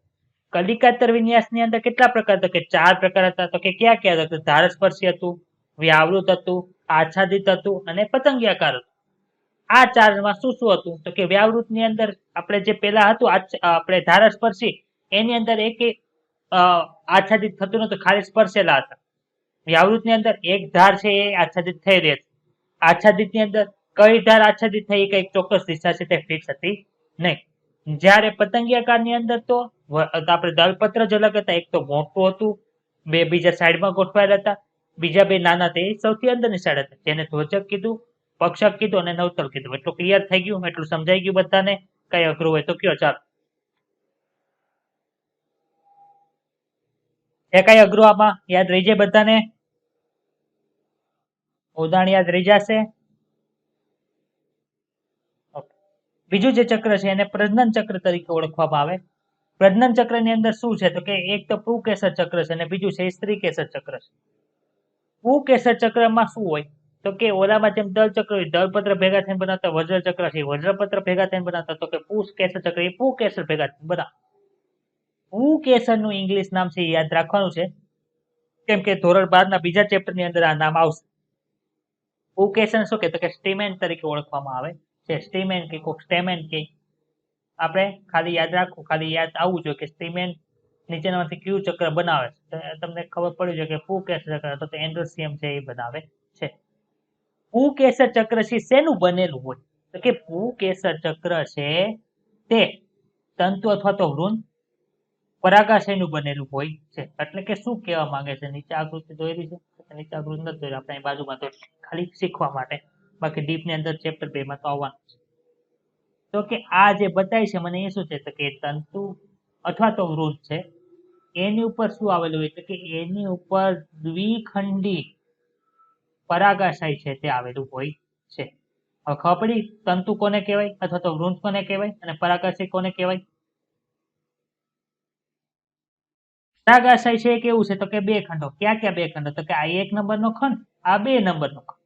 કલિકાંતર વિન્યાસની અંદર કેટલા પ્રકાર? તો કે 4 પ્રકાર હતા. તો કે ક્યાં ક્યાં હતા? ધારસ્પર્શી હતું, વ્યાવૃત હતું, આચ્છાદિત હતું અને પતંગિયાકાર હતું. આ 4 માં શું શું હતું? તો કે વ્યાવૃત ની અંદર આપણે જે પેલા હતું આપણે ધારસ્પર્શી, એની અંદર એક આચ્છાદિત થતું નતું, ખાલી સ્પર્શેલા હતા. વ્યાવૃત ની અંદર એક ધાર છે એ આચ્છાદિત થઈ રહી છે. આચ્છાદિત ની અંદર કઈ ધાર આચ્છાદિત થઈ કઈ ચોક્કસ દિશા છે તે ફિક્સ હતી નહીં. જ્યારે પતંગિયાકાર ની અંદર તો આપણે દલપત્ર જ અલગ હતા. એક તો મોટું હતું, બે બીજા સાઈડમાં ગોઠવાયેલા હતા, બીજા બે નાના તે સૌથી અંદરની સાઈડ હતા. જેને ધ્વજક કીધું, પક્ષક કીધું અને નવતલ કીધું. એટલું ક્લિયર થઈ ગયું? એટલું સમજાઈ ગયું બધાને? કઈ અઘરું હોય તો કયો. ચાલો, એ કઈ અઘરું આમાં યાદ રહી જાય બધાને? ઉદાહરણ યાદ રહી જશે? બીજું જે ચક્ર છે એને પ્રજનન ચક્ર તરીકે ઓળખવામાં આવે. પ્રજનન ચક્ર ની અંદર શું છે? તો કે એક તો પુંકેસર ચક્ર છે અને બીજું છે સ્ત્રી કેસર ચક્ર છે. પુંકેસર ચક્રમાં શું હોય? તો કે ઓલામાં જેમ દલચક્ર હોય, દલપત્ર ભેગા થઈને બનાવતા વજ્રચક્ર છે, વજ્રપત્ર ભેગા થઈને બનાવતા તો કે પુંકેસર ચક્ર, એ પુંકેસર ભેગા થઈને બનાવે. પુંકેસર નું ઇંગ્લિશ નામ છે યાદ રાખવાનું છે, કેમ કે ધોરણ 12 ના બીજા ચેપ્ટર ની અંદર આ નામ આવશે. પુંકેસર શું કે? તો કે સ્ટીમેન તરીકે ઓળખવામાં આવે છે. સ્ટીમેન કે કોક સ્ટેમેન કે, આપણે ખાલી યાદ રાખવું, ખાલી યાદ આવવું જોઈએ કે સ્ટીમેન નીચેનામાંથી કયું ચક્ર બનાવે છે. તમને ખબર પડી જોઈએ કે પુંકેસર ચક્ર તો એન્ડોસિયમ છે એ બનાવે છે. પુંકેસર ચક્ર છે શેનું બનેલું હોય? તો કે પુંકેસર ચક્ર છે તે તંતુ અથવા તો વૃંદ પરાગાશયનું બનેલું હોય છે. એટલે કે શું કહેવા માંગે છે? નીચે આકૃતિ દોરેલી છે, નીચે આકૃતિ નથી દોરી, આપણે બાજુમાં તો ખાલી શીખવા માટે, બાકી ડીપ ની અંદર ચેપ્ટર 2 માં તો આવવાનું છે. તો કે આ જે બતાય છે મને એ શું છે? તો કે તંતુ અથવા તો વૃંદ છે, એની ઉપર શું આવેલું હોય? તો કે એની ઉપર દ્વિખંડી પરાગાશય છે તે આવેલું હોય છે. હવે ખબર પડી તંતુ કોને કહેવાય અથવા તો વૃંદ કોને કહેવાય અને પરાગાશય કોને કહેવાય? પરાગાશય છે કેવું છે? તો કે બે ખંડો. ક્યાં ક્યાં બે ખંડો? તો કે આ 1 નંબરનો ખંડ, આ 2 નંબરનો ખંડ.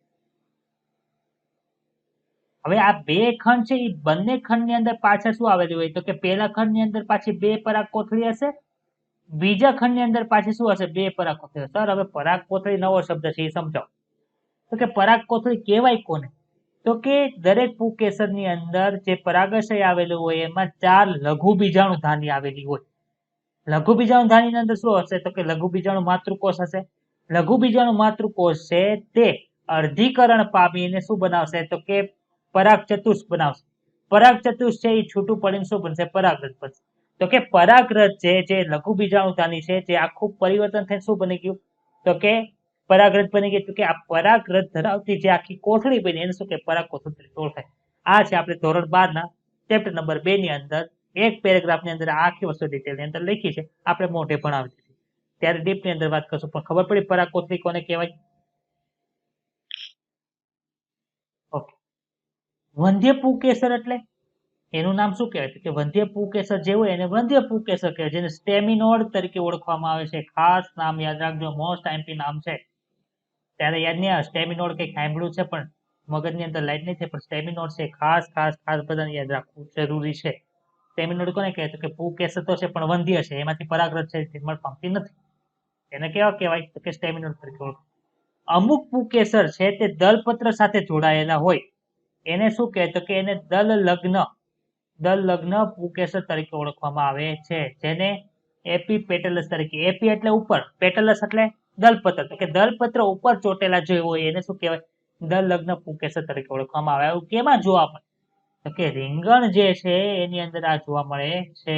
હવે આ બે ખંડ છે એ બંને ખંડની અંદર પાછળ શું આવેલું હોય? તો કે પહેલા ખંડની અંદર પાછી બે પરાગ કોથળી હશે, બીજા ખંડની અંદર પાછી શું હશે? બે પરાગ કોથળી. સર હવે પરાગ કોથળી નવો શબ્દ છે એ સમજાવો. તો કે પરાગ કોથળી કહેવાય કોને? તો કે દરેક પુંકેસરની અંદર જે પરાગાશય આવેલું હોય એમાં 4 લઘુ બીજાણુ ધાની આવેલી હોય. લઘુ બીજાણુ ધાની અંદર શું હશે? તો કે લઘુ બીજાણુ માતૃકોષ હશે. લઘુ બીજાણુ માતૃકોષ છે તે અર્ધીકરણ પામીને શું બનાવશે? તો કે પરાગ ચતુષ્ક બનાવશે. પરાગ ચતુષ્ક છે એ છૂટું પડીને શું બનશે? પરાગરજ બનશે. તો કે પરાગરજ છે જે લઘુ બીજાણુ ધાની છે જે આખું પરિવર્તન થઈને શું બની ગયું? તો કે પરાગરજ બની ગઈ. તો કે આ પરાગરજ ધરાવતી જે આખી કોથળી બની એને શું કે પરાગ કોથળી તરીકે ઓળખાય. આ છે આપણે ધોરણ 12 ના ચેપ્ટર નંબર 2 ની અંદર એક પેરેગ્રાફ ની અંદર આખી વસ્તુ ડિટેલ ની અંદર લખી છે, આપણે મોઢે ભણાવી દીધી. ત્યારે ડીપ ની અંદર વાત કરશું. પણ ખબર પડી પરાગ કોથળી કોને કહેવાય? ઓકે. વંધ્ય પુંકેસર એટલે એનું નામ શું કહેવાય? કે વંધ્ય પુંકેસર જે હોય એને વંધ્ય પુંકેસર કહેવાય, જેને સ્ટેમિનોડ તરીકે ઓળખવામાં આવે છે. ખાસ નામ યાદ રાખજો, મોસ્ટ આઈએમપી નામ છે. ત્યારે યાદ નહીં આવે સ્ટેમિનોડ કંઈક સાંભળ્યું છે પણ મગજની અંદર લાઈટ નહીં થાય, પણ સ્ટેમિનોડ છે ખાસ ખાસ ખાસ બધાને યાદ રાખવું જરૂરી છે. સ્ટેમિનોડ કોને કહે? તો કે પુંકેસર તો છે પણ વંધ્ય છે, એમાંથી પરાગરજ છે નિર્માણ પામતી નથી. એને કેવા કહેવાય? તો કે સ્ટેમિનોડ તરીકે ઓળખાય. અમુક પુંકેસર છે તે દલપત્ર સાથે જોડાયેલા હોય, એને શું કહે? તો કે એને દલ લગ્ન પુંકેસર તરીકે ઓળખવામાં આવે છે, જેને એપી પેટલસ તરીકે. એપી એટલે ઉપર, પેટલસ એટલે દલપત્ર, તો કે દલપત્ર ઉપર ચોટેલા જે હોય એને શું કહેવાય? દલલગ્ન પુંકેસર તરીકે ઓળખવામાં આવે. આવું કેમાં જોવા મળે? તો કે રીંગણ જે છે એની અંદર આ જોવા મળે છે.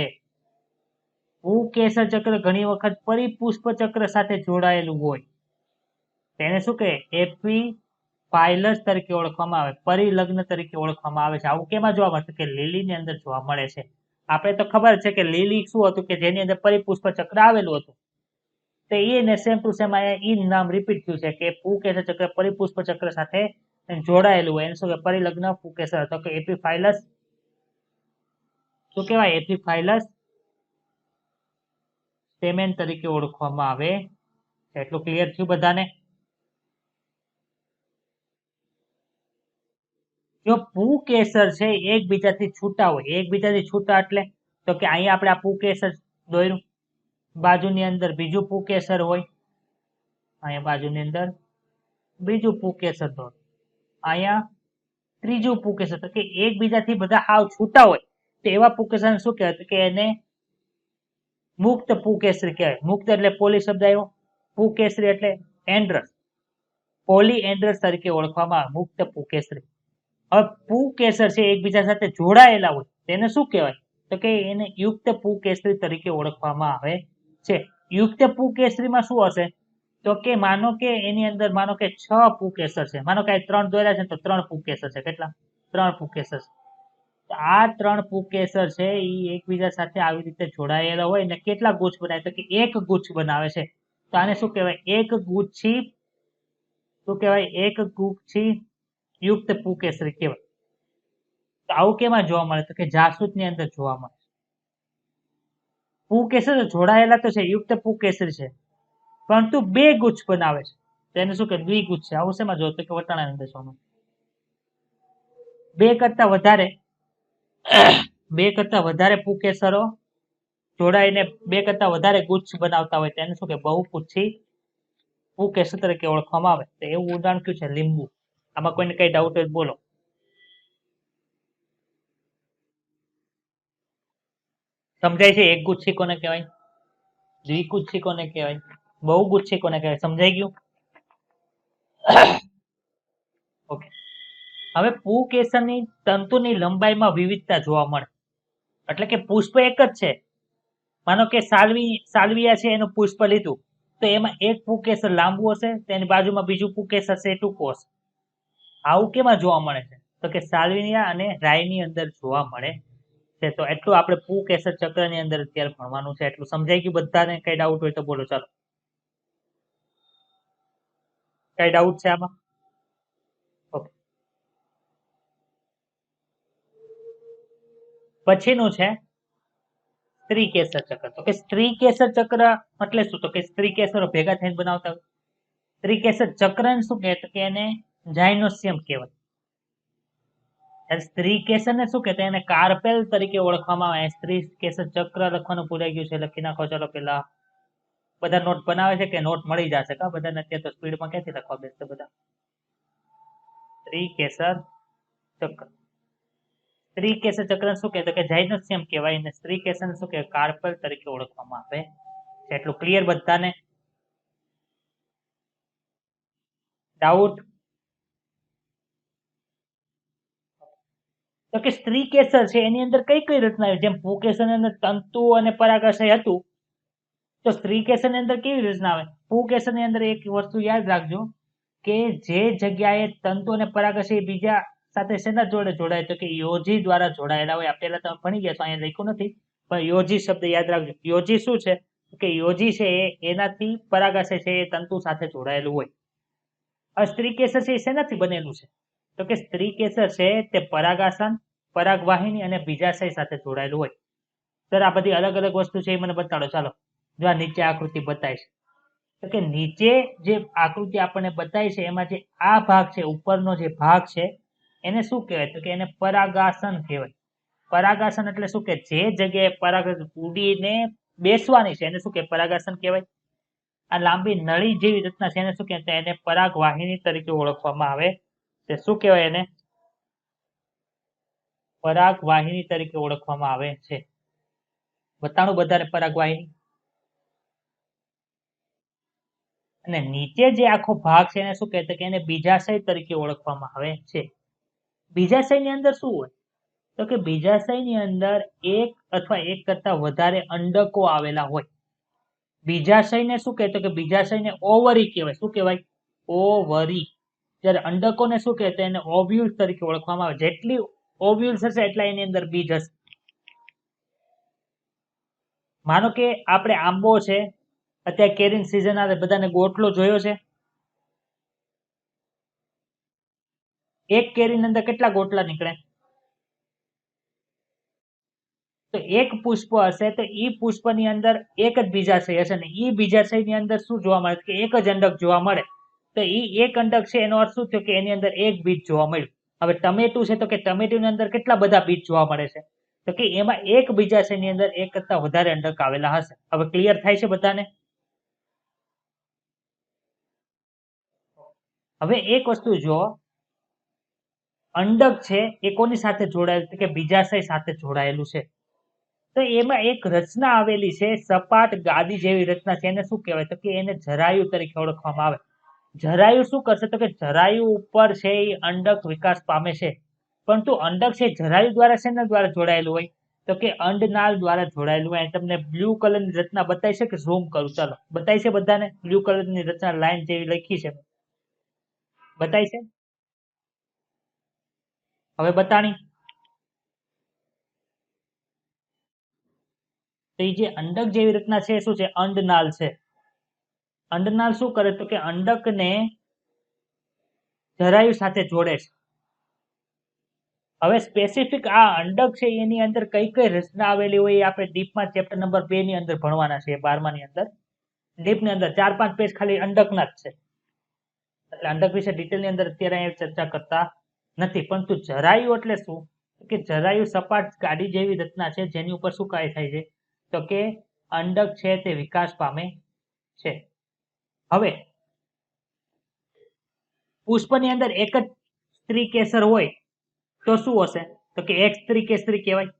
પુંકેસર ચક્ર ઘણી વખત પરિપુષ્પ ચક્ર સાથે જોડાયેલું હોય તેને શું કહે? એપીફાઇલસ તરીકે ઓળખવામાં આવે, પરિલગ્ન તરીકે ઓળખવામાં આવે છે. આવું કેમાં જોવા મળે? કે લીલીની અંદર જોવા મળે છે. આપણે તો ખબર છે કે લીલી શું હતું? કે જેની અંદર પરિપુષ્પ ચક્ર આવેલું હતું. તો એને સેમ ટુ સેમ અહીંયા નામ રિપીટ થયું છે કે પુંકેસર ચક્ર પરિપુષ્પ ચક્ર સાથે જોડાયેલું હોય એને શું કે પરિલગ્ન પુંકેસર, તો કે એપીફાઇલસ શું કહેવાય? એપીફાઇલસ સ્ટેમેન તરીકે ઓળખવામાં આવે. એટલું ક્લિયર થયું બધાને? જો પુંકેસર છે એકબીજાથી છૂટા હોય, એકબીજાથી છૂટા એટલે તો કે અહીંયા આપણે આ પુંકેસર દોર્યું, બાજુની અંદર બીજું પુંકેસર હોય, અહીંયા બાજુની અંદર બીજું પુંકેસર દોરો, અહીંયા ત્રીજું પુંકેસર, તો કે એકબીજાથી બધા હાવ છૂટા હોય તો એવા પુંકેસરને શું કહેવાય? કે એને મુક્ત પુંકેસરી કહેવાય. મુક્ત એટલે પોલી શબ્દ આવ્યો, પુંકેસરી એટલે એન્ડ્રસ, પોલી એન્ડ્રસ તરીકે ઓળખવામાં આવે મુક્ત પુંકેસરી. હવે પુંકેસર છે એકબીજા સાથે જોડાયેલા હોય તેને શું કહેવાય? તો કે એને યુક્ત પુંકેસરી તરીકે ઓળખવામાં આવે છે. યુક્ત પુંકેસરીમાં શું હશે? તો કે માનો કે એની અંદર માનો કે 6 પુંકેસર છે, માનો કે 3 દોર્યા છે તો 3 પુંકેસર છે. કેટલા? 3 પુંકેસર. તો આ 3 પુંકેસર છે એ એકબીજા સાથે આવી રીતે જોડાયેલા હોય ને કેટલા ગુચ્છ બનાવે? તો કે એક ગુચ્છ બનાવે છે. તો આને શું કહેવાય? એક ગુચ્છી શું કહેવાય? એક ગુચ્છી યુક્ત પુંકેસરી કહેવાય. તો આવું કેમાં જોવા મળે? તો કે જાસૂદની અંદર જોવા મળે. પુંકેસર જોડાયેલા તો છે, યુક્ત પુંકેસરી છે, પરંતુ 2 ગુચ્છ બનાવે છે. તેને શું કે દ્વિગુચ્છ છે. આવું શેમાં જોયું? તો કે વટાણાના દશામાં 2 કરતા વધારે પુંકેસરો જોડાઈને 2 કરતા વધારે ગુચ્છ બનાવતા હોય તેને શું કે બહુપુચ્છી પુંકેસર તરીકે ઓળખવામાં આવે. તો એવું ઉદાહરણ કયું છે? લીંબુ. આમાં કોઈને કઈ ડાઉટ હોય બોલો. સમજાય છે? એક ગુચ્છી કોને કહેવાય? દ્વિગુચ્છી કોને કહેવાય? બહુગુચ્છી કોને કહેવાય? સમજાઈ ગયું? ઓકે. હવે પુંકેસરની તંતુની લંબાઈમાં વિવિધતા જોવા મળે. એટલે કે પુષ્પ એક જ છે. માનો કે સાલ્વિયા છે એનું પુષ્પ લીધું તો એમાં એક પુંકેસર લાંબુ હશે, તેની બાજુમાં બીજું પુંકેસર છે એ ટૂંકું હશે. આવું કેમાં જોવા મળે છે? તો કે સાલ્વિયા અને રાયની અંદર જોવા મળે છે. તો એટલું આપણે પુંકેસર ચક્રની અંદર અત્યારે ભણવાનું છે. એટલું સમજાઈ ગયું બધાને? કઈ ડાઉટ હોય તો બોલો. ચાલો, કઈ ડાઉટ છે આમાં? ઓકે. પછીનું છે સ્ત્રીકેસર ચક્ર. તો કે સ્ત્રીકેસર ચક્ર એટલે શું? તો કે સ્ત્રીકેસરો ભેગા થઈને બનાવતા હોય. સ્ત્રીકેસર ચક્રને શું કહે? તો કે એને જાઇનોસિયમ કહેવાય. સ્ત્રીકેસરને શું કહેતા? એને કાર્પેલ તરીકે ઓળખવામાં આવે. સ્ત્રીકેસર ચક્ર લખવાનું ભૂલાઈ ગયું છે, લખી નાખો. ચાલો, પેલા બધા નોટ બનાવે છે કે નોટ મળી જશે કા બધાને? અત્યારે તો સ્પીડમાં ક્યાંથી લખવા બેસશે બધા? સ્ત્રીકેસર ચક્ર, સ્ત્રીકેસર ચક્ર શું કહેતો? કે જાઇનોસિયમ કહેવાય. અને સ્ત્રીકેસર શું કહેવાય? કાર્પેલ તરીકે ઓળખવામાં આવે. એટલું ક્લિયર બધાને? ડાઉટ? તો કે સ્ત્રીકેસર છે એની અંદર કઈ કઈ રચના આવે? જેમ પુંકેસરની અંદર તંતુ અને પરાગાશય હતું તો સ્ત્રીકેસરની અંદર કેવી રચના આવે? પુંકેસરની અંદર એક વસ્તુ યાદ રાખજો કે જે જગ્યાએ તંતુ અને પરાગાશય બીજા સાથે શેના જોડે જોડાય? તો કે યોજી દ્વારા જોડાયેલા હોય. પેલા તમે ભણી ગયા છો, અહીંયા લખ્યું નથી પણ યોજી શબ્દ યાદ રાખજો. યોજી શું છે? કે યોજી છે એનાથી પરાગાશય છે એ તંતુ સાથે જોડાયેલું હોય. હવે સ્ત્રીકેસર છે એ શેનાથી બનેલું છે? તો કે સ્ત્રીકેસર છે તે પરાગાસન, પરાગવાહિની અને બીજાશય સાથે જોડાયેલું હોય. સર આ બધી અલગ અલગ વસ્તુ છે એ મને બતાડો. ચાલો, જો આ નીચે આકૃતિ બતાય છે તો કે નીચે જે આકૃતિ આપણને બતાય છે એમાં જે આ ભાગ છે ઉપરનો જે ભાગ છે એને શું કહેવાય? તો કે એને પરાગાસન કહેવાય. પરાગાસન એટલે શું? કે જે જગ્યાએ પરાગ ઉડીને બેસવાની છે એને શું કે પરાગાસન કહેવાય. આ લાંબી નળી જેવી રચના છે એને શું કહેવાય? એને પરાગવાહિની તરીકે ઓળખવામાં આવે. તે શું કહેવાય? એને પરાગવાહિની તરીકે ઓળખવામાં આવે છે. બતાડું બધાને પરાગવાહિની? અને નીચે જે આખો ભાગ છે એને શું કહેવાય કે એને બીજાશય તરીકે ઓળખવામાં આવે છે. બીજાશયની અંદર શું હોય તો કે બીજાશયની અંદર એક અથવા એક કરતા વધારે અંડકો આવેલા હોય. બીજાશયને શું કહેતો કે બીજાશયને ઓવરી કહેવાય. શું કહેવાય? ઓવરી. જ્યારે અંડકોને શું કહેતો એને ઓવ્યુલ્સ તરીકે ઓળખવામાં આવે. જેટલી ઓવ્યુલ્સ હશે એટલા એની અંદર બીજ હશે. માનો કે આપણે આંબો છે, અત્યારે કેરીની સિઝન આવે, બધાને ગોટલો જોયો છે? એક કેરીની અંદર કેટલા ગોટલા નીકળે? તો એક પુષ્પ હશે તો ઈ પુષ્પની અંદર એક જ બીજાશય હશે ને ઈ બીજાશયની અંદર શું જોવા મળે કે એક જ અંડક જોવા મળે. તો ઈ એક અંડક છે એનો અર્થ શું થયો કે એની અંદર એક બીજ જોવા મળ્યું. હવે ટમેટું છે તો કે ટમેટુની અંદર કેટલા બધા બીજ જોવા મળે છે તો કે એમાં એક બીજાશયની અંદર એક કરતા વધારે અંડક આવેલા હશે. હવે ક્લિયર થાય છે બધાને? હવે એક વસ્તુ જો અંડક છે એ કોની સાથે જોડાયેલું કે બીજાશય સાથે જોડાયેલું છે. તો એમાં એક રચના આવેલી છે, સપાટ ગાદી જેવી રચના છે. એને શું કહેવાય તો કે એને જરાયુ તરીકે ઓળખવામાં આવે. જરાયુ શું કરશે તો કે જરાયુ ઉપર છે એ અંડક વિકાસ પામે છે. પરંતુ અંડક છે જરાયુ દ્વારા શેના દ્વારા જોડાયેલું હોય તો કે અંડનાળ દ્વારા જોડાયેલું હોય. તમને બ્લુ કલરની રચના બતાવી છે કે ઝૂમ કરું? ચાલો બતાવી છે બધાને? બ્લુ કલરની રચના લાઈન જેવી લખી છે, બતાવી છે? હવે બતાણી. તો એ જે અંડક જેવી રચના છે શું છે? અંડનાળ છે. અંડનાળ શું કરે તો કે અંડકને જરાયુ સાથે જોડે છે. હવે સ્પેસિફિક આ અંડક છે એની અંદર કઈ કઈ રચના આવેલી હોય એ આપણે ડીપમાં ચેપ્ટર નંબર 2 ની અંદર ભણવાના છે. 12મા ની અંદર ડીપની અંદર 4-5 પેજ ખાલી અંડકના જ છે. એટલે અંડક વિશે ડિટેલની અંદર અત્યારે અહીં ચર્ચા કરતા નથી. પરંતુ જરાયુ એટલે શું કે જરાયુ સપાટ ગાડી જેવી રચના છે જેની ઉપર શું કાર્ય થાય છે તો કે અંડક છે તે વિકાસ પામે છે. હવે પુષ્પની અંદર એક જ સ્ત્રી કેસર હોય તો શું હશે તો કે એક સ્ત્રી કેસરી કહેવાય.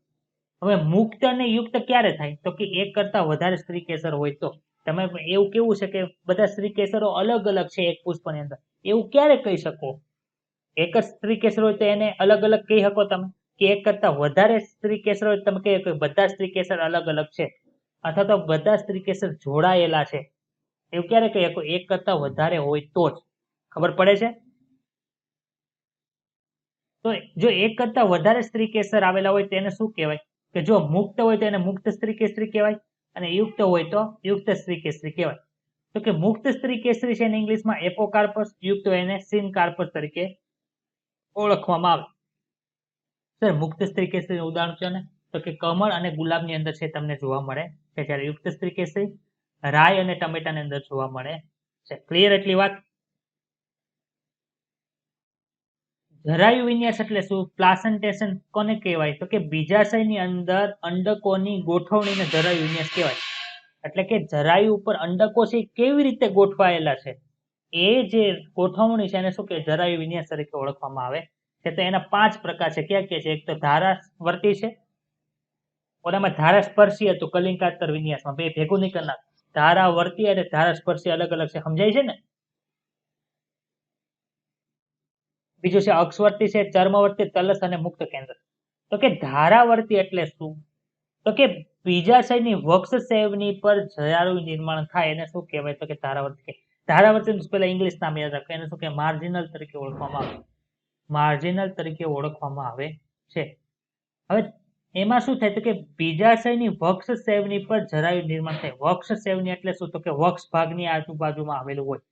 હવે મુક્ત અને યુક્ત ક્યારે થાય તો કે એક કરતા વધારે સ્ત્રી કેસર હોય તો. તમે એવું કેવું છે કે બધા સ્ત્રી કેસરો અલગ અલગ છે એક પુષ્પની અંદર, એવું ક્યારે કહી શકો? એક જ સ્ત્રી કેસર હોય તો એને અલગ અલગ કહી શકો તમે? કે એક કરતા વધારે સ્ત્રી કેસર હોય તમે કહી શકો બધા સ્ત્રી કેસર અલગ અલગ છે, અથવા તો બધા સ્ત્રી કેસર જોડાયેલા છે, એવું ક્યારે કહી શકો? એક કરતા વધારે હોય તો જ. ખબર પડે છે? તો જો એક કરતા વધારે સ્ત્રી કેસર આવેલા હોય તેને શું કહેવાય કે જો મુક્ત હોય તો એને મુક્ત સ્ત્રી કેસરી કહેવાય અને યુક્ત હોય તો યુક્ત સ્ત્રી કેસરી કહેવાય. તો કે મુક્ત સ્ત્રી કેસરી છે એને ઇંગ્લિશમાં એપોકાર્પસ, યુક્ત હોય એને સિનકાર્પસ તરીકે ઓળખવામાં આવે. સર મુક્ત સ્ત્રી કેસરી ઉદાહરણ છે ને તો કે કમળ અને ગુલાબની અંદર છે તમને જોવા મળે છે, જ્યારે યુક્ત સ્ત્રી કેસરી રાય અને ટમેટાની અંદર જોવા મળે છે. ક્લિયર એટલી વાત? જરાયુ વિન્યાસ એટલે શું? પ્લાસન્ટેશન કોને કહેવાય તો કે બીજાશયની અંદર અંડકોની ગોઠવણીને જરાયુ વિન્યાસ કહેવાય. એટલે કે જરાયુ ઉપર અંડકો છે કેવી રીતે ગોઠવાયેલા છે એ જે ગોઠવણી છે એને શું કે જરાયુ વિન્યાસ તરીકે ઓળખવામાં આવે છે. તો એના 5 પ્રકાર છે. ક્યાં ક્યાં છે? એક તો ધારાવર્તી છે, ઓલામાં ધારાસ્પર્શી હતું કલિંકાતર વિન્યાસમાં, બે ભેગું નહીં કરનાર. ધારાવર્તી અને ધારાસ્પર્શી અલગ અલગ છે, સમજાય છે ને? બીજું છે અક્ષવર્તી છે, ચર્મવર્તી, તલસ અને મુક્ત કેન્દ્ર. તો કે ધારાવર્તી એટલે શું તો કે બીજાશયની વક્ષ સેવની પર જરાયુ નિર્માણ થાય એને શું કહેવાય તો કે ધારાવર્તી. ધારાવર્તી પેલા ઇંગ્લિશ નામ યાદ રાખો, એને શું કે માર્જિનલ તરીકે ઓળખવામાં આવે. માર્જિનલ તરીકે ઓળખવામાં આવે છે. હવે એમાં શું થાય તો કે બીજાશયની વક્ષ સેવની પર જરાયુ નિર્માણ થાય. વક્ષ સેવની એટલે શું તો કે વક્ષ ભાગની આજુબાજુમાં આવેલું હોય.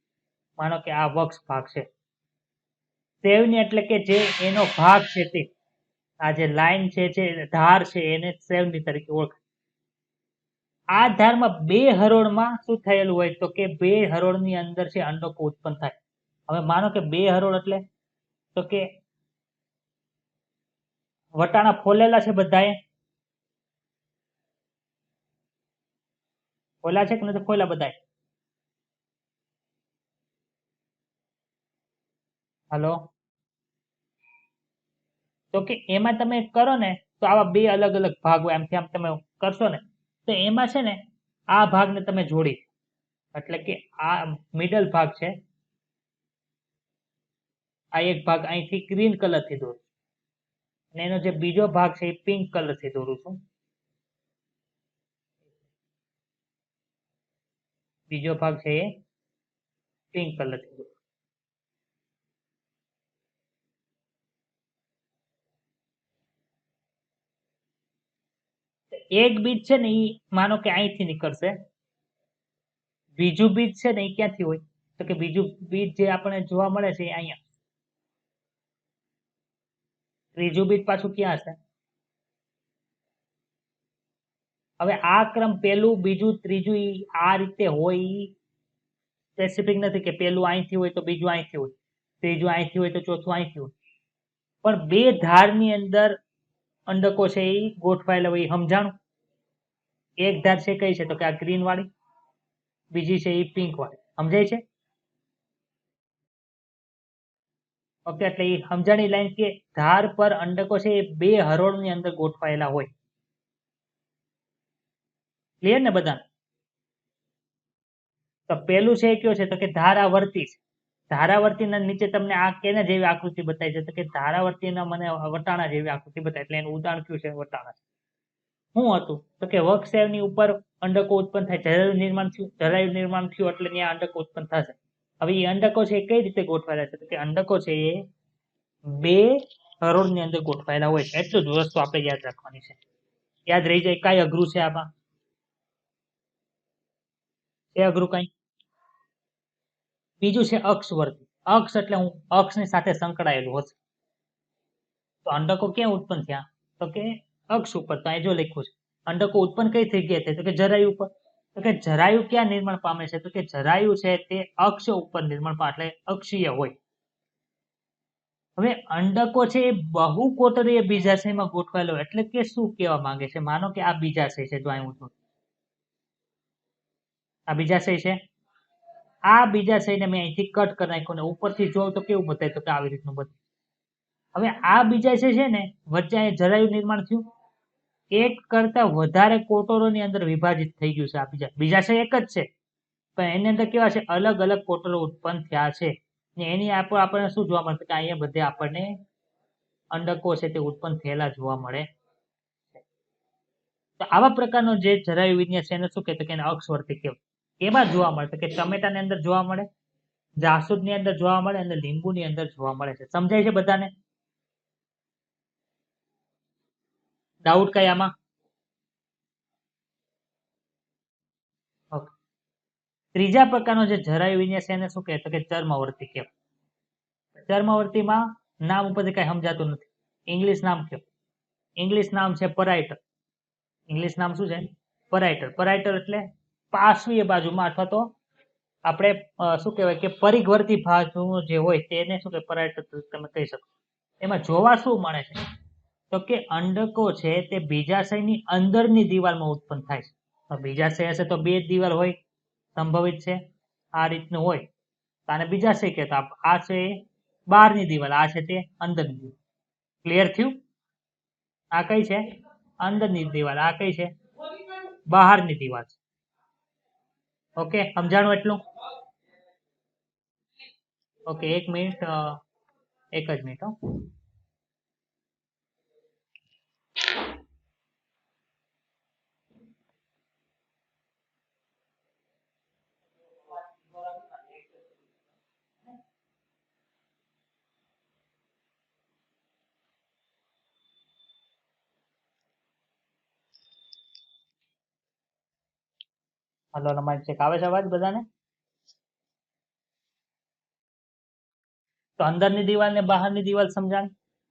માનો કે આ વક્ષ ભાગ છે. સેવની એટલે કે જે એનો ભાગ છે તે આ જે લાઈન છે જે ધાર છે એને સેવની તરીકે ઓળખાય. આ ધારમાં બે હરોળમાં શું થયેલું હોય તો કે બે હરોળની અંદર છે અંડકો ઉત્પન્ન થાય. હવે માનો કે બે હરોળ એટલે તો કે વટાણા ફોલેલા છે બધાએ? ફોલા છે કે નથી ફોલા બધાએ? હાલો, તો કે એમાં તમે કરો ને તો આવા બે અલગ અલગ ભાગ હોય. આમથી આમ તમે કરશો ને તો એમાં છે ને આ ભાગને તમે જોડી એટલે કે આ મિડલ ભાગ છે, આ એક ભાગ અહીંથી ગ્રીન કલર થી દોરું અને એનો જે બીજો ભાગ છે એ પિંક કલર થી દોરું છું. બીજો ભાગ છે એ પિંક કલર થી દોરું. એક બીજ છે ને એ માનો કે અહીંથી નીકળશે, બીજું બીજ છે ને એ ક્યાંથી હોય તો કે બીજું બીજ જે આપણને જોવા મળે છે એ અહીંયા, ત્રીજું બીજ પાછું ક્યાં હશે? હવે આ ક્રમ પેલું બીજું ત્રીજું આ રીતે હોય, સ્પેસિફિક નથી કે પેલું અહીંથી હોય તો બીજું અહીંથી હોય, ત્રીજું અહીંથી હોય તો ચોથું અહીંથી હોય, પણ બે ધારની અંદર અંડકો છે એ ગોઠવાયેલા હોય સમજાણું. એક ધાર છે કઈ છે તો કે આ ગ્રીન વાળી, બીજી છે એ પિંક વાળી, સમજાય છે? ઓકે, એટલે એ સમજાણી લાઈન કે ધાર પર અંડકો છે એ બે હરોળની અંદર ગોઠવાયેલા હોય. ક્લિયર ને બધા? તો પેલું છે કયો છે તો કે ધારાવર્તી છે. ધારાવર્તીના નીચે તમને આ કેના જેવી આકૃતિ બતાવી છે તો કે ધારાવર્તીના મને વટાણા જેવી આકૃતિ બતાવી, એટલે એનું ઉદાહરણ કયું છે? વટાણા. શું હતું તો કે વક્ષેવની ઉપર અંડકો ઉત્પન્ન થાય, જરાયુ નિર્માણ થયું, જરાયુ નિર્માણ થયું એટલે ત્યાં અંડકો ઉત્પન્ન થશે. હવે એ અંડકો છે એ કઈ રીતે ગોઠવાયેલા છે તો કે અંડકો છે એ બે હરોળની અંદર ગોઠવાયેલા હોય છે. એટલું જ વસ્તુ આપણે યાદ રાખવાની છે. યાદ રહી જાય કઈ અઘરું છે આમાં? એ અઘરું કઈ? બીજું છે અક્ષવર્તી. અક્ષ એટલે હું અક્ષની સાથે સંકળાયેલું હશે. તો અંડકો ક્યાં ઉત્પન્ન થયા તો કે અક્ષ ઉપર. તો અહીં જો લખ્યું છે અંડકો ઉત્પન્ન કઈ થઈ ગયા છે તો કે જરાયુ ઉપર. તો કે જરાયુ ક્યાં નિર્માણ પામે છે તો કે જરાયુ છે તે અક્ષ ઉપર નિર્માણ પામે, એટલે અક્ષીય હોય. હવે અંડકો છે એ બહુકોટરીય બીજાશયમાં ગોઠવાયેલો, એટલે કે શું કહેવા માંગે છે? માનો કે આ બીજાશય છે, જો અહીં હું આ બીજાશય છે, આ બીજાશયને મેં અહીંથી કટ કરી નાખ્યો ને ઉપરથી જોઉં તો કેવું બતાય તો કે આવી રીતનું બતાય. હવે આ બીજાશય છે ને વચ્ચે અહીં જરાયુ નિર્માણ થયું, એક કરતા વધારે કોટરોની અંદર વિભાજિત થઈ ગયું છે. આ બીજાશય એક જ છે પણ એની અંદર કેવા છે? અલગ અલગ કોટરો ઉત્પન્ન થયા છે. ને એની આપણને શું જોવા મળે કે અહીંયા બધે આપણને અંડકો છે તે ઉત્પન્ન થયેલા જોવા મળે. તો આવા પ્રકારનો જે જરાયુ વિન્યાસ છે એને શું કહેવાય? એને અક્ષવર્તી કહેવાય. કેમાં જોવા મળે તો કે ટમેટાની અંદર જોવા મળે, જાસૂદની અંદર જોવા મળે અને લીંબુની અંદર જોવા મળે છે. સમજાય છે બધાને? ડાઉટ કઈ આમાં? ઓકે. ત્રીજા પ્રકારનો જે જરાયુ વિન્યાસ છે એને શું કહેવાય તો કે ચર્મવર્તી કહેવાય. ચર્મવર્તીમાં નામ ઉપરથી કઈ સમજાતું નથી. ઇંગ્લિશ નામ કયો? ઇંગ્લિશ નામ છે પરાઇટર. ઇંગ્લિશ નામ શું છે? પરાઇટર. પરાઇટર એટલે પાર્શ્વીય બાજુમાં અથવા તો આપણે શું કહેવાય કે પરિઘવર્તી ભાગ જે હોય તેને શું કે પરાઇટર તમે કહી શકો. એમાં જોવા શું મળે છે તો કે અંડકો છે તે બીજાશયની અંદરની દિવાલમાં ઉત્પન્ન થાય છે. બીજાશય હશે તો બે જ દિવાલ હોય, સંભવિત છે. આ રીતનું હોય તો આને બીજાશય કહેતા. આ છે બહારની દિવાલ, આ છે તે અંદરની દિવાલ. ક્લિયર થયું? આ કઈ છે? અંદરની દિવાલ. આ કઈ છે? બહારની દિવાલ. ઓકે, સમજાણું એટલું? ઓકે, એક મિનિટ, એક જ મિનિટ. હલો, તમારી ચેક આવે છે અવાજ બધાને? તો અંદરની દિવાલ ને બહારની દિવાલ સમજાણ.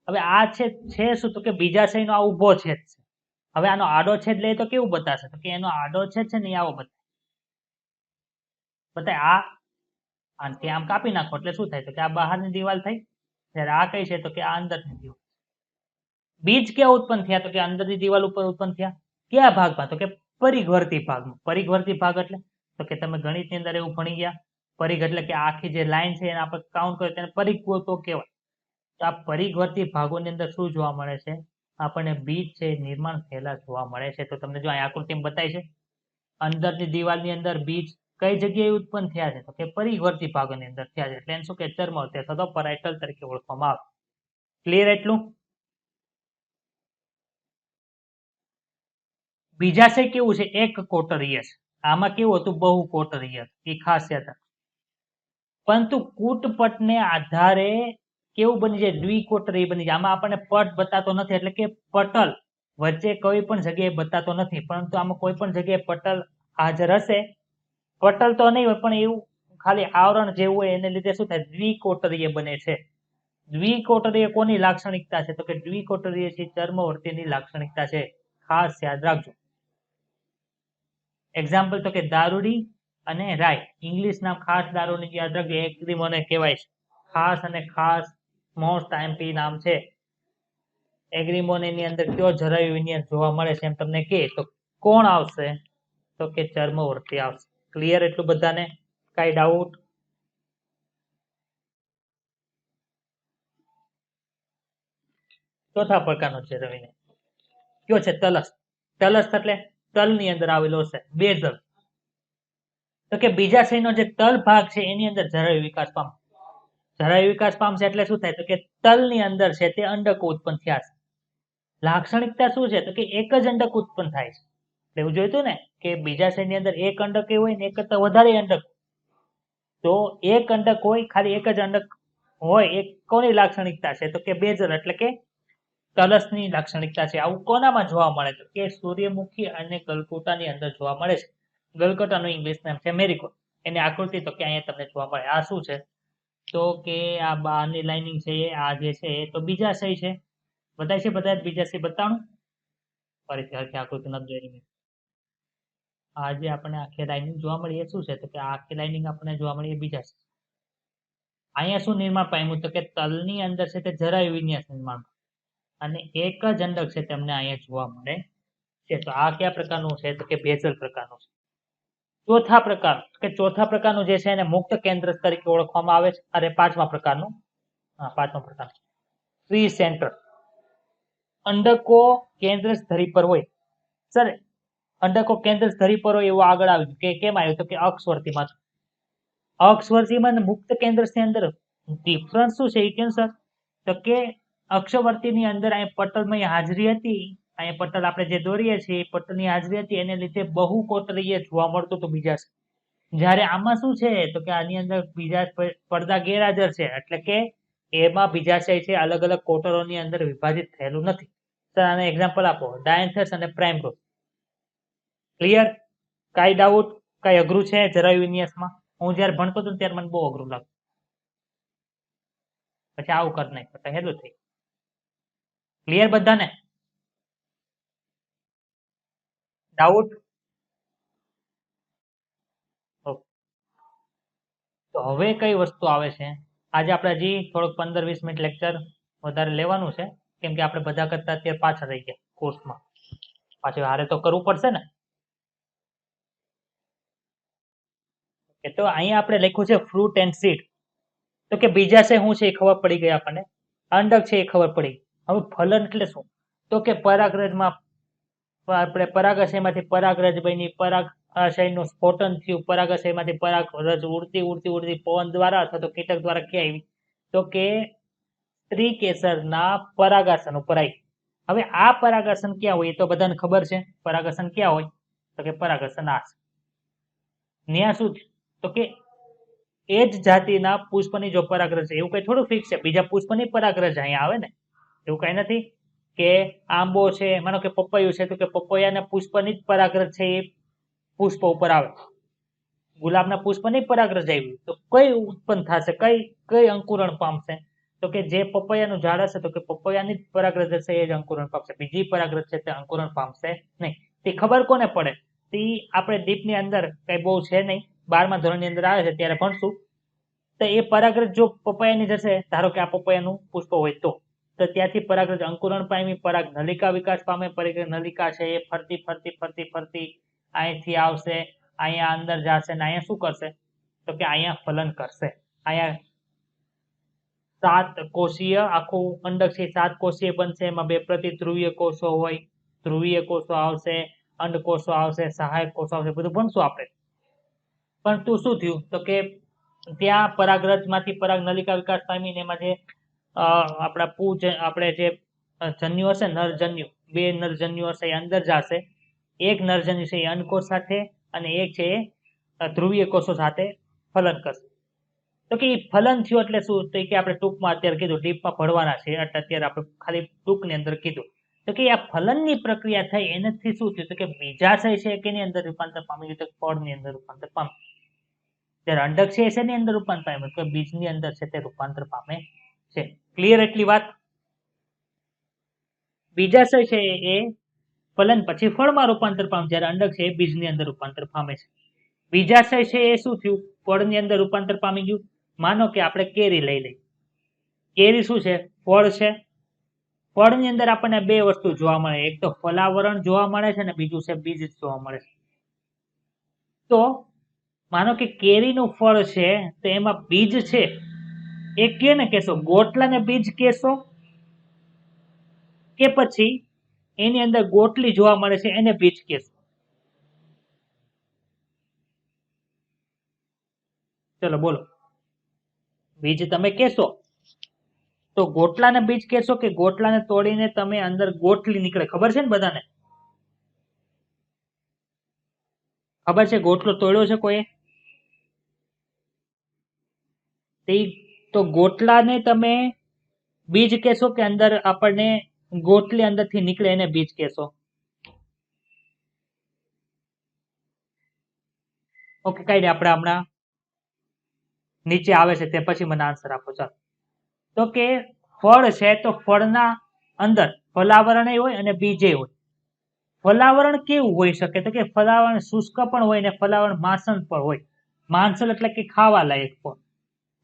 હવે આ છે શું તો કે બીજાશયનો આ ઊભો છેદ છે. હવે આનો આડો છેદ લે તો કેવું બતાશે તો કે એનો આડો છેદ છે ને આવો બતાય આ આને આમ કાપી નાખો એટલે શું થાય તો કે આ બહારની દિવાલ થઈ, જ્યારે આ કઈ છે તો કે આ અંદરની દિવાલ. બીજ ક્યાં ઉત્પન્ન થયા તો કે અંદરની દિવાલ ઉપર ઉત્પન્ન થયા. કયા ભાગમાં તો કે પરિઘવર્તી ભાગમાં. પરિઘવર્તી ભાગ એટલે તો કે તમે ગણિતની અંદર એવું ભણી ગયા, પરિઘ એટલે કે આખી જે લાઈન છે એને આપણે કાઉન્ટ કરીએ તેને પરિઘ તો કહેવાય. તો આ પરિઘવર્તી ભાગોની અંદર શું જોવા મળે છે? આપણને બીજ છે નિર્માણ થયેલા જોવા મળે છે. તો તમને જો આ આકૃતિમાં બતાય છે અંદરની દિવાલની અંદર બીજ કઈ જગ્યાએ ઉત્પન્ન થયા છે તો કે પરિવર્તી ભાગોની અંદર થયા છે એટલે એને શું કે ચર્મવર્તી અથવા તો પરાયટલ તરીકે ઓળખવામાં આવે. ક્લિયર એટલું? બીજાશય કેવું છે? એક કોટરીય છે. આમાં કેવું હતું? બહુ કોટરીય. એ ખાસિયત. પરંતુ કૂટપટને આધારે કેવું બની જાય? દ્વિકોટરીય બની જાય. આમાં આપણને પટ બતાતો નથી એટલે કે પટલ વચ્ચે કોઈ પણ જગ્યાએ બતાતો નથી, પરંતુ આમાં કોઈ પણ જગ્યાએ પટલ હાજર હશે. પટલ તો નહીં હોય પણ એવું ખાલી આવરણ જેવું હોય એને લીધે શું થાય? દ્વિકોટરીય બને છે. દ્વિકોટરીય કોની લાક્ષણિકતા છે? તો કે દ્વિકોટરીય છે ચર્મવર્તીની લાક્ષણિકતા છે. ખાસ યાદ રાખજો. એક્ઝામ્પલ તો કે દારૂડી અને રાય. ઇંગ્લિશ નામ ખાસ દારૂની યાદ રાખજો. એગ્રીમોને કહેવાય છે. ખાસ અને ખાસ મોસ્ટ આઈએમપી નામ છે. એગ્રીમોન ની અંદર કયો જરાયું વિન્યાસ જોવા મળે છે એમ તમને કહે તો કોણ આવશે? તો કે ચર્મવર્તી આવશે. ક્લિયર એટલું બધાને? કઈ ડાઉટ? ચોથા પ્રકારનો છે રવિને કયો છે? તલસ. તલસ એટલે તલની અંદર આવેલો છે. બેઝલ. તો કે બીજાશયનો જે તલ ભાગ છે એની અંદર જરાયું વિકાસ પામે. જરાયું વિકાસ પામશે એટલે શું થાય? તો કે તલની અંદર છે તે અંડકો ઉત્પન્ન થયા છે. લાક્ષણિકતા શું છે? તો કે એક જ અંડક ઉત્પન્ન થાય છે. એવું જોઈતું ને કે બીજાશયની અંદર એક અંડક એવું હોય ને એક કરતા વધારે અંડક. તો એક અંડક હોય, ખાલી એક જ અંડક હોય, એક કોની લાક્ષણિકતા છે? તો કે બેઝલ એટલે કે તલસની લાક્ષણિકતા છે. આવું કોનામાં જોવા મળે? તો કે સૂર્યમુખી અને ગલગોટાની અંદર જોવા મળે છે. ગલગોટાનું ઇંગ્લિશ નામ છે મેરીગોલ્ડ. એની આકૃતિ તો કે અહીંયા તમને જોવા મળે. આ શું છે? તો કે આ બહારની લાઇનિંગ છે આ જે છે એ તો બીજાશય છે. બતાય છે બધા બીજાશય બતાણું. ફરીથી હરખી આકૃતિ નથી જોઈ. આ જે આપણને આખી લાઇનિંગ જોવા મળી એ શું છે? તો કે આ આખી લાઇનિંગ આપણને જોવા મળી એ બીજાશય. અહીંયા શું નિર્માણ પામ્યું? તો કે તલની અંદર છે તે જરાયું વિન્યાસ નિર્માણ અને એક જ અંડક છે તમને અહીંયા જોવા મળે છે. તો આ કયા પ્રકારનું છે? તો કે બેઝલ પ્રકારનું છે. ચોથા પ્રકાર કે ચોથા પ્રકારનું જે છે એને મુક્ત કેન્દ્ર તરીકે ઓળખવામાં આવે છે. અને પાંચમા પ્રકારનું પાંચમા પ્રકાર ફ્રી સેન્ટર. અંડકો કેન્દ્ર ધરી પર હોય. સર અંડકો કેન્દ્ર ધરી પર હોય એવું આગળ આવ્યું કે કેમ આવ્યું? તો કે અક્ષવર્તીમાં. અક્ષવર્તીમાં મુક્ત કેન્દ્રની અંદર ડિફરન્સ શું છે એ કેમ સર? તો કે અક્ષવર્તીની અંદર અહીંયા પટલમાં હાજરી હતી. અહીંયા પટલ આપણે જે દોરીએ છીએ પટલની હાજરી હતી એને લીધે બહુ કોટરીય જોવા મળતું હતું બીજા. જ્યારે આમાં શું છે? તો કે આની અંદર બીજા પડદા ગેરહાજર છે એટલે કે એમાં બીજાશય છે અલગ અલગ કોટરોની અંદર વિભાજિત થયેલું નથી. સર આને એક્ઝામ્પલ આપો. ડાયન્થસ અને પ્રાઇમરોઝ. ક્લિયર? કઈ ડાઉટ? કઈ અઘરું છે જરાયું વિન્યાસમાં? હું જયારે ભણતો હતો ત્યારે મને બહુ અઘરું લાગતું. પછી આવું કરી નાખ્યું તો હેલું થઈ. ક્લિયર બધાને? ડાઉટ? તો હવે કઈ વસ્તુ આવે છે? આજે આપણે હજી થોડોક 15-20 મિનિટ લેક્ચર વધારે લેવાનું છે કેમ કે આપણે બધા કરતા અત્યારે પાછા રહી ગયા કોર્સમાં. પાછું હારે તો કરવું પડશે ને. તો અહીંયા આપણે લખ્યું છે ફ્રૂટ એન્ડ સીડ. તો કે બીજાશય શું છે એ ખબર પડી ગઈ આપણને. અંડક છે એ ખબર પડી. હવે ફલન એટલે શું? તો કે પરાગરજમાં આપણે પરાગાશયમાંથી પરાગરજ બની, પરાગાશયનું સ્ફોટન થયું, પરાગાશયમાંથી પરાગરજ ઉડતી ઉડતી ઉડતી પવન દ્વારા અથવા તો કીટક દ્વારા ક્યાં આવી? તો કે સ્ત્રી કેસરના પરાગાસન ઉપર આવી. હવે આ પરાગાસન ક્યાં હોય? એ તો બધાને ખબર છે. પરાગાસન ક્યાં હોય? તો કે પરાગાસન આ ન્યા શું? તો કે એ જ જાતિના પુષ્પની જો પરાગરજ છે એવું કઈ થોડું ફિક્સ છે. બીજા પુષ્પની પરાગરજ અહીંયા આવે ને, એવું કઈ નથી કે આંબો છે માનો કે પપૈયું છે તો કે પપૈયાના પુષ્પની જ પરાગરજ છે એ પુષ્પ ઉપર આવે. ગુલાબના પુષ્પની પરાગરજ આવી તો કઈ ઉત્પન્ન થશે? કઈ અંકુરણ પામશે? તો કે જે પપૈયાનું ઝાડ હશે તો કે પપૈયાની જ પરાગરજ હશે એ જ અંકુરણ પામશે. બીજી પરાગરજ છે તે અંકુરણ પામશે નહીં. તે ખબર કોને પડે? તે આપણે ડીપની અંદર કઈ બહુ છે નહીં, 12મા ધોરણની અંદર આવે છે ત્યારે ભણશું. તો એ પરાગરજ જો પપૈયાની જશે, ધારો કે આ પપૈયાનું પુષ્પ હોય તો ત્યાંથી પરાગરજ અંકુરણ પામી, પરાગ નલિકા વિકાસ પામે. પરાગ નલિકા છે એ ફરતી ફરતી ફરતી ફરતી અહીંથી આવશે, અહીંયા અંદર જશે ને અહીંયા શું કરશે? તો કે અહીંયા ફલન કરશે. અહીંયા 7 કોષીય આખું અંડક છે 7 કોષીય બનશે. એમાં 2 પ્રતિધ્રુવીય કોષો હોય, ધ્રુવીય કોષો આવશે, અંડકોષો આવશે, સહાયક કોષો આવશે, બધું ભણશું આપણે. પરંતુ શું થયું તો કે ત્યાં પરાગરજમાંથી પરાગનલિકા વિકાસ પામીને એમાં જે આપણા આપણે જે જન્યુ હશે નરજન્યુ, બે નરજન્યુ હશે એ અંદર જશે. એક નરજન્યુ છે એ અંડકોષ સાથે અને એક છે એ ધ્રુવીય કોષો સાથે ફલન કરશે. તો કે ફલન થયું એટલે શું તો કે આપણે ટૂંકમાં અત્યારે કીધું, ડીપમાં ભણવાના છે એટલે અત્યારે આપણે ખાલી ટૂંકની અંદર કીધું તો કે આ ફલનની પ્રક્રિયા થઈ એનાથી શું થયું તો કે બીજાશય છે કેની અંદર રૂપાંતર પામી ગયું તો ફળની અંદર રૂપાંતર પામે. જ્યારે અંડક છે એ શેની અંદર રૂપાંતર પામે તો બીજની અંદર છે તે રૂપાંતર પામે છે. ક્લિયર એટલી વાત? બીજાશય છે એ ફલન પછી ફળમાં રૂપાંતર પામે જ્યારે અંડક છે એ બીજની અંદર રૂપાંતર પામે છે. બીજાશય છે એ શું થયું ફળની અંદર રૂપાંતર પામી ગયું. માનો કે આપણે કેરી લઈ લઈએ. કેરી શું છે? ફળ છે. ફળની અંદર આપણને બે વસ્તુ જોવા મળે, એક તો ફલાવરણ જોવા મળે છે અને બીજું છે બીજ જોવા મળે છે. તો માનો કે કેરીનું ફળ છે તો એમાં બીજ છે એ કેને કહેશો? ગોટલાને બીજ કહેશો કે પછી એની અંદર ગોટલી જોવા મળે છે એને બીજ કહેશો? ચલો બોલો. બીજ તમે કહેશો તો ગોટલાને બીજ કહેશો કે ગોટલાને તોડીને તમે અંદર ગોટલી નીકળે ખબર છે ને બધાને? ખબર છે ગોટલો તોડ્યો છે કોઈ? તો ગોટલાને તમે બીજ કહેશો કે અંદર આપણને ગોટલી અંદરથી નીકળે એને બીજ કહેશો? ઓકે કઈ નઈ, આપણે હમણાં નીચે આવે છે તે પછી મને આન્સર આપો. ચાલો, તો કે ફળ છે તો ફળના અંદર ફલાવરણ હોય અને બીજે હોય. ફલાવરણ કેવું હોઈ શકે તો કે ફલાવરણ શુષ્ક પણ હોય ને ફલાવરણ માંસલ પણ હોય. માંસલ એટલે કે ખાવા લાયક ફળ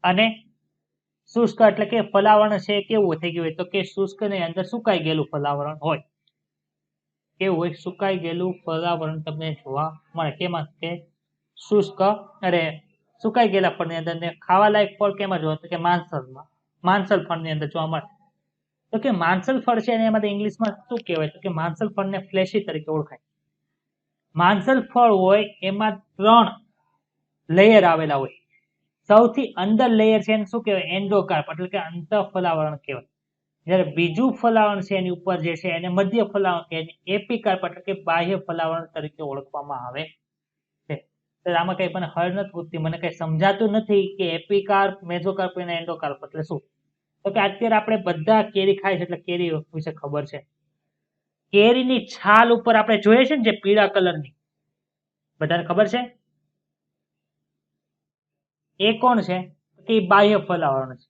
અને શુષ્ક એટલે કે ફલાવરણ છે કેવું થઈ ગયું હોય તો કે શુષ્ક ની અંદર સુકાઈ ગયેલું ફલાવરણ હોય. કેવું હોય? સુકાઈ ગયેલું ફલાવરણ તમને જોવા મળે. કેમાં? કે શુષ્ક અરે સુકાઈ ગયેલા ફળની અંદર ને ખાવા લાયક ફળ કેમાં જોવા તો કે માંસલમાં, માંસલ ફળની અંદર જોવા મળે. તો કે માંસલ ફળ છે એને એમાં ઇંગ્લિશમાં શું કહેવાય તો કે માંસલ ફળને ફ્લેશી તરીકે ઓળખાય. માંસલ ફળ હોય એમાં 3 લેયર આવેલા હોય. સૌથી અંદર લેયર છે એને શું કહેવાય? એન્ડોકાર્પ એટલે કે અંતઃ ફલાવરણ કહેવાય. જ્યારે બીજું ફલાવરણ છે એની ઉપર જે છે એને મધ્ય ફલાવરણ કહેવાય. એપિકાર્પ એટલે કે બાહ્ય ફલાવરણ તરીકે ઓળખવામાં આવે છે. તો આમાં કઈ મને હળ નથી પૂછતી, મને કઈ સમજાતું નથી કે એપિકાર્પ, મેસોકાર્પ અને એન્ડોકાર્પ એટલે શું. તો કે અત્યારે આપણે બધા કેરી ખાય છે એટલે કેરી વિશે ખબર છે. કેરીની છાલ ઉપર આપણે જોઈએ છે ને જે પીળા કલરની, બધાને ખબર છે એ કોણ છે? કે બાહ્ય ફલાવરણ છે.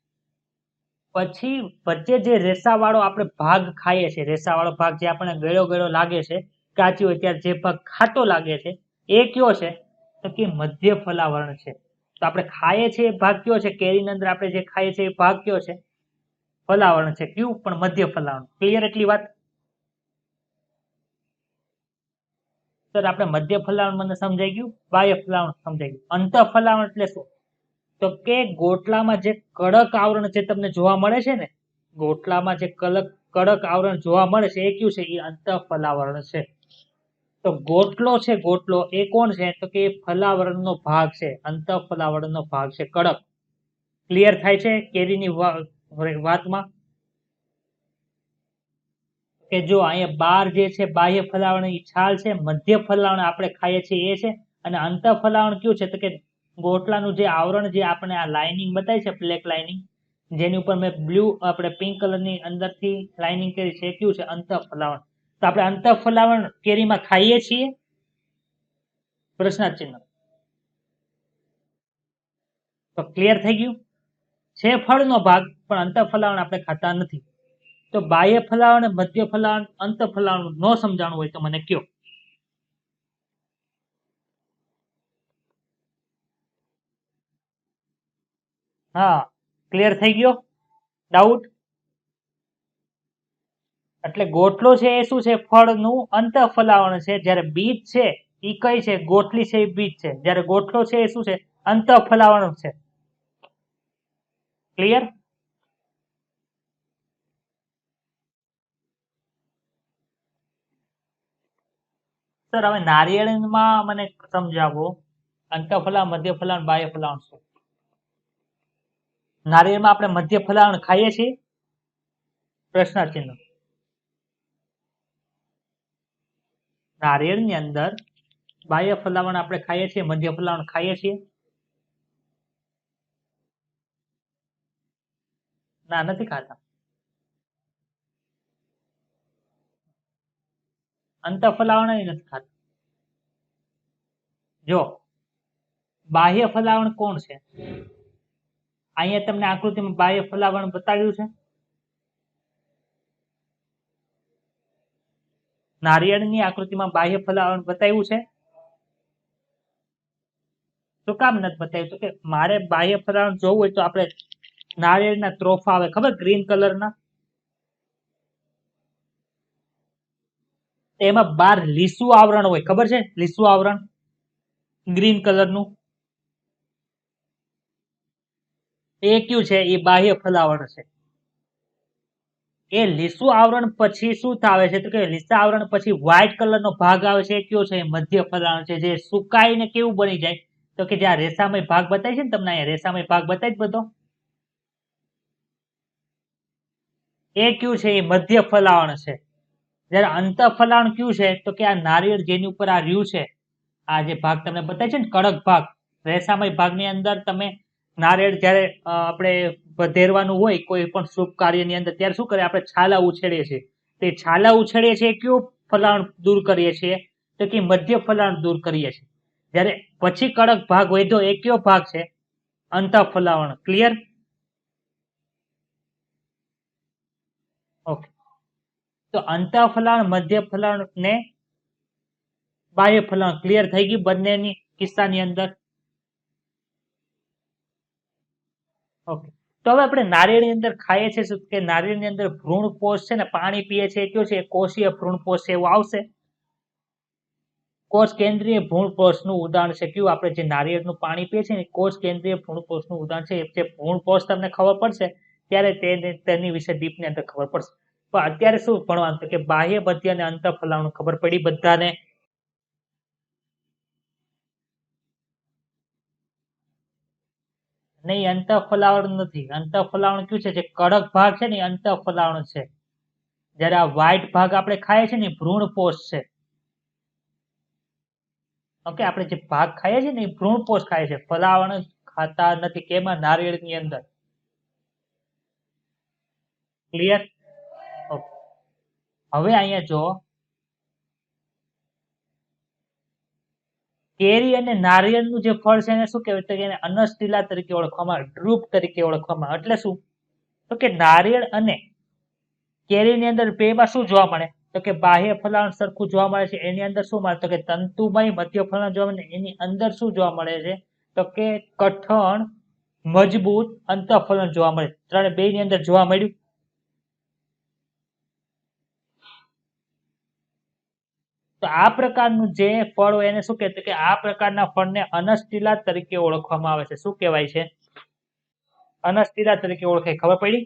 પછી વચ્ચે જે રેસાવાળો આપણે ભાગ ખાઈએ છીએ, રેસાવાળો ભાગ જે આપણને ગળ્યો ગળ્યો લાગે છે, કાચી હોય ત્યારે જે ભાગ ખાટો લાગે છે એ કયો છે તો કે મધ્ય ફલાવરણ છે. તો આપણે ખાઈએ છીએ એ ભાગ કયો છે? કેરીની અંદર આપણે જે ખાઈએ છીએ એ ભાગ કયો છે? ફલાવરણ છે. કયું? પણ મધ્ય ફલાવરણ. ક્લિયર એટલી વાત? સર આપણે મધ્ય ફલાવરણ મને સમજાઈ ગયું, બાહ્ય ફલાવરણ સમજાઈ ગયું. અંતઃ ફલાવરણ એટલે શું તો કે ગોટલામાં જે કડક આવરણ જે તમને જોવા મળે છે ને, ગોટલામાં જે કડક આવરણ જોવા મળે છે એ કયું છે? એ અંતઃ ફલાવરણ છે. તો ગોટલો છે, ગોટલો એ કોણ છે તો કે ફલાવરણનો ભાગ છે, અંતઃ ફલાવરણનો ભાગ છે, કડક. ક્લિયર થાય છે કેરીની વાતમાં? કે જો અહીંયા બાર જે છે બાહ્ય ફલાવરણ છાલ છે, મધ્ય ફલાવરણ આપણે ખાઈએ છીએ એ છે અને અંતઃ ફલાવરણ કયું છે તો કે ગોટલાનું જે આવરણ જે આપણે આ લાઇનિંગ બતાવી છે બ્લેક લાઇનિંગ, જેની ઉપર મેં બ્લુ આપણે પિંક કલરની અંદરથી લાઇનિંગ કરી છે એ કયું છે? અંતઃ ફલાવરણ. તો આપણે અંતઃ ફલાવરણ કેરીમાં ખાઈએ છીએ? પ્રશ્નાર્થ ચિહ્ન. તો ક્લિયર થઈ ગયું? છે ફળનો ભાગ પણ અંતઃ ફલાવરણ આપણે ખાતા નથી. તો બાહ્ય ફલાવરણ, મધ્ય ફલાવરણ, અંતઃ ફલાવરણ ન સમજાણું હોય તો મને કયો. હા, ક્લિયર થઈ ગયો ડાઉટ? એટલે ગોટલો છે એ શું છે? ફળનું અંતઃ ફલાવરણ છે. જ્યારે બીજ છે એ કઈ છે? ગોટલી છે એ બીજ છે. જ્યારે ગોટલો છે એ શું છે? અંતઃ ફલાવરણ છે. ક્લિયર? સર હવે નારિયેળમાં મને સમજાવો. અંતઃફલન, મધ્યફલન, બાહ્યફલન શું? નારિયેળમાં આપણે મધ્યફલન ખાઈએ છીએ? પ્રશ્નાર્થ ચિહ્ન. નારિયેળની અંદર બાહ્ય ફલાવણ આપણે ખાઈએ છીએ, મધ્ય ફલાવણ ખાઈએ છીએ? ના, નથી ખાતા. અંતઃફલાવણ નથી ખાતા. જો બાહ્ય ફલાવણ કોણ છે? અહીંયા તમને આકૃતિમાં બાહ્ય ફલાવણ બતાવ્યું છે. નારિયેળની આકૃતિમાં બાહ્ય ફલાવણ બતાવ્યું છે. શું કામ નથી બતાવ્યું? તો કે મારે બાહ્ય ફલાવણ જોવું હોય તો આપણે નારિયેળના ત્રોફા આવે ખબર, ગ્રીન કલરના, એમાં બાર લીસું આવરણ હોય, ખબર છે? લીસું આવરણ ગ્રીન કલરનું, એ કયું છે? એ બાહ્ય ફલાવણ છે. એ લીસું આવરણ પછી શું થાય છે? તો કે લીસા આવરણ પછી વ્હાઇટ કલરનો ભાગ આવે છે, એ કયો છે? મધ્ય ફલાવણ છે. જે સુકાઈને કેવું બની જાય? તો કે જ્યાં રેસામય ભાગ બતાય છે ને તમને, અહીંયા રેસામય ભાગ બતાય બધો, એ કયું છે? એ મધ્ય ફલાવણ છે. જયારે અંતઃફલાવણ કયું છે? તો કે આ નારિયેળ જેની ઉપર આ રહ્યું છે, આ જે ભાગ તમને બતાય છે ને કડક ભાગ, રેસામય ભાગની અંદર તમે નારિયેળ જયારે આપણે વધેરવાનું હોય કોઈ પણ શુભ કાર્યની અંદર, ત્યારે શું કરે? આપણે છાલા ઉછેડીએ છીએ. તે છાલા ઉછેડીએ છીએ, કયું ફલાવણ દૂર કરીએ છીએ? તો કે મધ્ય ફલાવણ દૂર કરીએ છીએ. જયારે પછી કડક ભાગ વધ્યો, એ કયો ભાગ છે? અંતઃફલાવણ. ક્લિયર? ઓકે. તો અંતઃફલાવણ, મધ્ય ફલાવણ ને બાહ્ય ફલાવણ ક્લિયર થઈ ગઈ બંનેની કિસ્સાની અંદર. ઓકે. તો હવે આપણે નારિયેળની અંદર ખાઈએ છીએ શું? કે નારિયેળની અંદર ભ્રૂણ કોષ છે ને પાણી પીએ છે, કયો છે? કોષીય ભ્રૂણ કોષ છે, એવું આવશે. કોષ કેન્દ્રીય ભ્રૂણ કોષનું ઉદાહરણ છે કયું? આપણે જે નારિયેળનું પાણી પીએ છીએ ને, કોષ કેન્દ્રીય ભ્રૂણ કોષનું ઉદાહરણ છે. જે ભ્રૂણ કોષ તમને ખબર પડશે ત્યારે તેની વિશે ડીપની અંદર ખબર પડશે. પણ અત્યારે શું ભણવાનું? કે બાહ્ય, મધ્ય અને અંતઃફલાવણ ખબર પડી બધાને? નહીં, અંતઃફલાવણ નથી. અંતઃફલાવણ કયું છે? જે કડક ભાગ છે ને એ અંતઃફલાવણ છે. જયારે આ વ્હાઇટ ભાગ આપણે ખાઈએ છીએ ને ભ્રૂણ કોષ છે. ઓકે, આપણે જે ભાગ ખાઈએ છીએ ને એ ભ્રૂણ કોષ ખાય છે, ફલાવણ ખાતા નથી. કેમાં? નારિયેળની અંદર. ક્લિયર? ઓકે. હવે અહીંયા જો કેરી અને નારિયેળનું જે ફળ છે એને શું કહેવાય? તો એને અનસ્ટીલા તરીકે ઓળખવામાં, ડ્રુપ તરીકે ઓળખવામાં. એટલે શું? તો કે નારિયેળ અને કેરીની અંદર બેમાં શું જોવા મળે? તો કે બાહ્ય ફલાવણ સરખું જોવા મળે છે. એની અંદર શું મળે? તો કે તંતુમય મધ્ય ફલાવણ જોવા મળે. એની અંદર શું જોવા મળે છે? તો કે કઠણ મજબૂત અંતઃફલન જોવા મળે. ત્રણે બે ની અંદર જોવા મળ્યું. તો આ પ્રકારનું જે ફળ હોય એને શું કહેવાય? કે આ પ્રકારના ફળને અનસ્ટીલા તરીકે ઓળખવામાં આવે છે. શું કહેવાય છે? અનસ્ટીલા તરીકે ઓળખાય. ખબર પડી?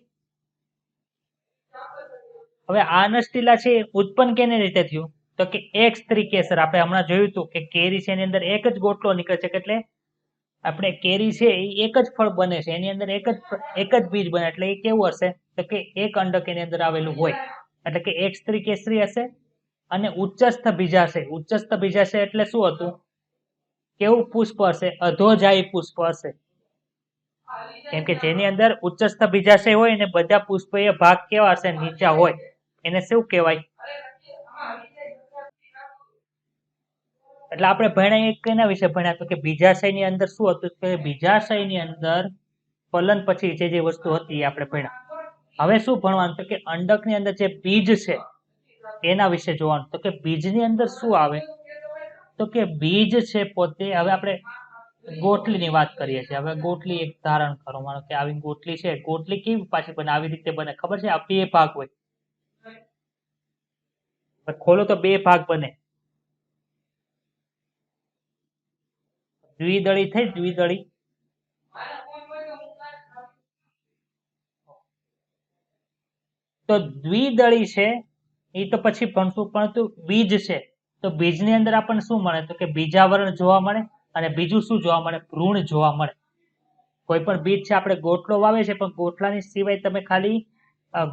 હવે આ અનસ્ટીલા છે ઉત્પન્ન કેને રીતે થયું? તો કે એક સ્ત્રી કેસર. આપણે હમણાં જોયું હતું કે કેરી છે એની અંદર એક જ ગોટલો નીકળે છે. એટલે આપણે કેરી છે એ એક જ ફળ બને છે, એની અંદર એક જ બીજ બને. એટલે એ કેવું હશે? તો કે એક અંડક એની અંદર આવેલું હોય. એટલે કે એક સ્ત્રી કેસરી હશે. અને ઉચ્ચસ્થ બીજાશય. ઉચ્ચસ્થ બીજાશય એટલે શું હતું? કેવું પુષ્પ હશે? અધોજાયી પુષ્પ હશે. કેમ કે જેની અંદર ઉચ્ચસ્થ બીજાશય હોય ને બધા પુષ્પીય ભાગ કેવા હશે? નીચા હોય. એને શું કહેવાય? એટલે આપણે ભણ્યા એક એના વિશે ભણ્યા તો કે બીજાશયની અંદર શું હતું? કે બીજાશયની અંદર ફલન પછી જે વસ્તુ હતી એ આપણે ભણ્યા. હવે શું ભણવાનું? તો કે અંડકની અંદર જે બીજ છે એના વિશે જોવાનું. તો કે બીજની અંદર શું આવે? તો કે બીજ છે પોતે, હવે આપણે ગોટલીની વાત કરીએ છીએ. હવે ગોટલી એક ધારણ કરો, માનો કે આવી ગોટલી છે. ગોટલી કેવી પાછી બને? આવી રીતે બને. ખબર છે? આ બે ભાગ હોય. ખોલો તો બે ભાગ બને. દ્વિદળી થઈ, દ્વિદળી. તો દ્વિદળી છે એ તો પછી ભણશું, પરંતુ બીજ છે તો બીજની અંદર આપણને શું મળે? તો કે બીજાવરણ જોવા મળે. અને બીજું શું જોવા મળે? ભ્રૂણ જોવા મળે. કોઈ પણ બીજ છે, આપણે ગોટલો વાવે છે, પણ ગોટલાની સિવાય તમે ખાલી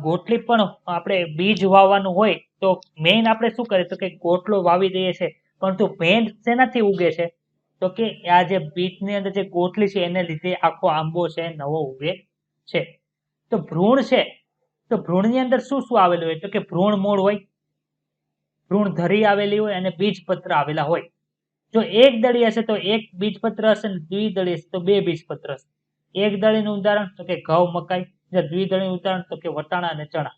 ગોટલી પણ આપણે બીજ વાવવાનું હોય તો મેઇન આપણે શું કરીએ તો કે ગોટલો વાવી દઈએ છે, પરંતુ મેઇન શેનાથી ઉગે છે? તો કે આ જે બીજની અંદર જે ગોટલી છે એને લીધે આખો આંબો છે નવો ઉગે છે. તો ભ્રૂણ છે, તો ભ્રૂણની અંદર શું શું આવેલું હોય? તો કે ભ્રૂણ મૂળ હોય, ભ્રૂણ ધરી આવેલી હોય અને બીજપત્ર આવેલા હોય. જો એક દળી હશે તો એક બીજપત્ર હશે, ને દ્વિદળી હશે તો બે બીજપત્ર હશે. એક દળીનું ઉદાહરણ તો કે ઘઉં, મકાઈ. દ્વિદળીનું ઉદાહરણ તો કે વટાણા અને ચણા.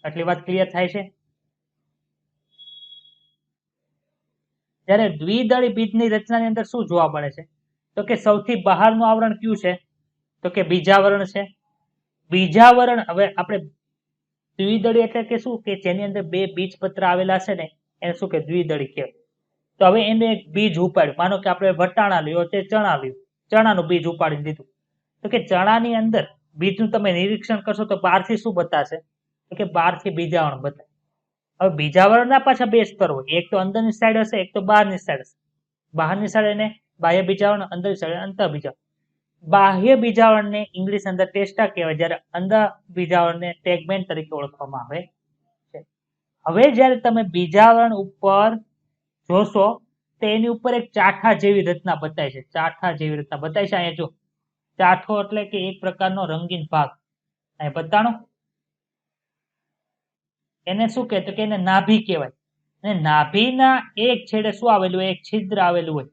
આટલી વાત ક્લિયર થાય છે? જ્યારે દ્વિદળી બીજની રચનાની અંદર શું જોવા મળે છે? તો કે સૌથી બહારનું આવરણ કયું છે? તો કે બીજાવરણ છે. બીજાવરણ, હવે આપણે દ્વિદળી એટલે કે શું કે જેની અંદર બે બીજપત્ર આવેલા છે ને એને શું કે દ્વિદળી કહેવાય. તો હવે એને એક બીજ ઉપાડ્યું, માનો કે આપણે વટાણા લ્યો તે ચણા લ્યો, ચણાનું બીજ ઉપાડી દીધું. તો કે ચણાની અંદર બીજનું તમે નિરીક્ષણ કરશો તો બહારથી શું બતાશે? તો કે બહારથી બીજાવરણ બતાવે. હવે બીજાવરણના પાછા બે સ્તર હોય, એક તો અંદરની સાઈડ હશે, એક તો બહારની સાઈડ હશે. બહારની સાઈડ એને બાહ્ય બીજાવરણ, અંદરની સાઈડ અંતઃ બીજાવરણ. બાહ્ય બીજાવરણને ઇંગ્લિશ અંદર ટેસ્ટા કહેવાય, જ્યારે અંદર બીજાવરણને ટેગમેન્ટ તરીકે ઓળખવામાં આવે છે. હવે જ્યારે તમે બીજાવરણ ઉપર જોશો તો એની ઉપર એક ચાઠા જેવી રચના બતાય છે. ચાઠા જેવી રચના બતાય છે. અહીંયા જો ચાઠો એટલે કે એક પ્રકારનો રંગીન ભાગ અહીં બતાણો. એને શું કહેતો કે એને નાભી કહેવાય. અને નાભીના એક છેડે શું આવેલું હોય? એક છિદ્ર આવેલું હોય.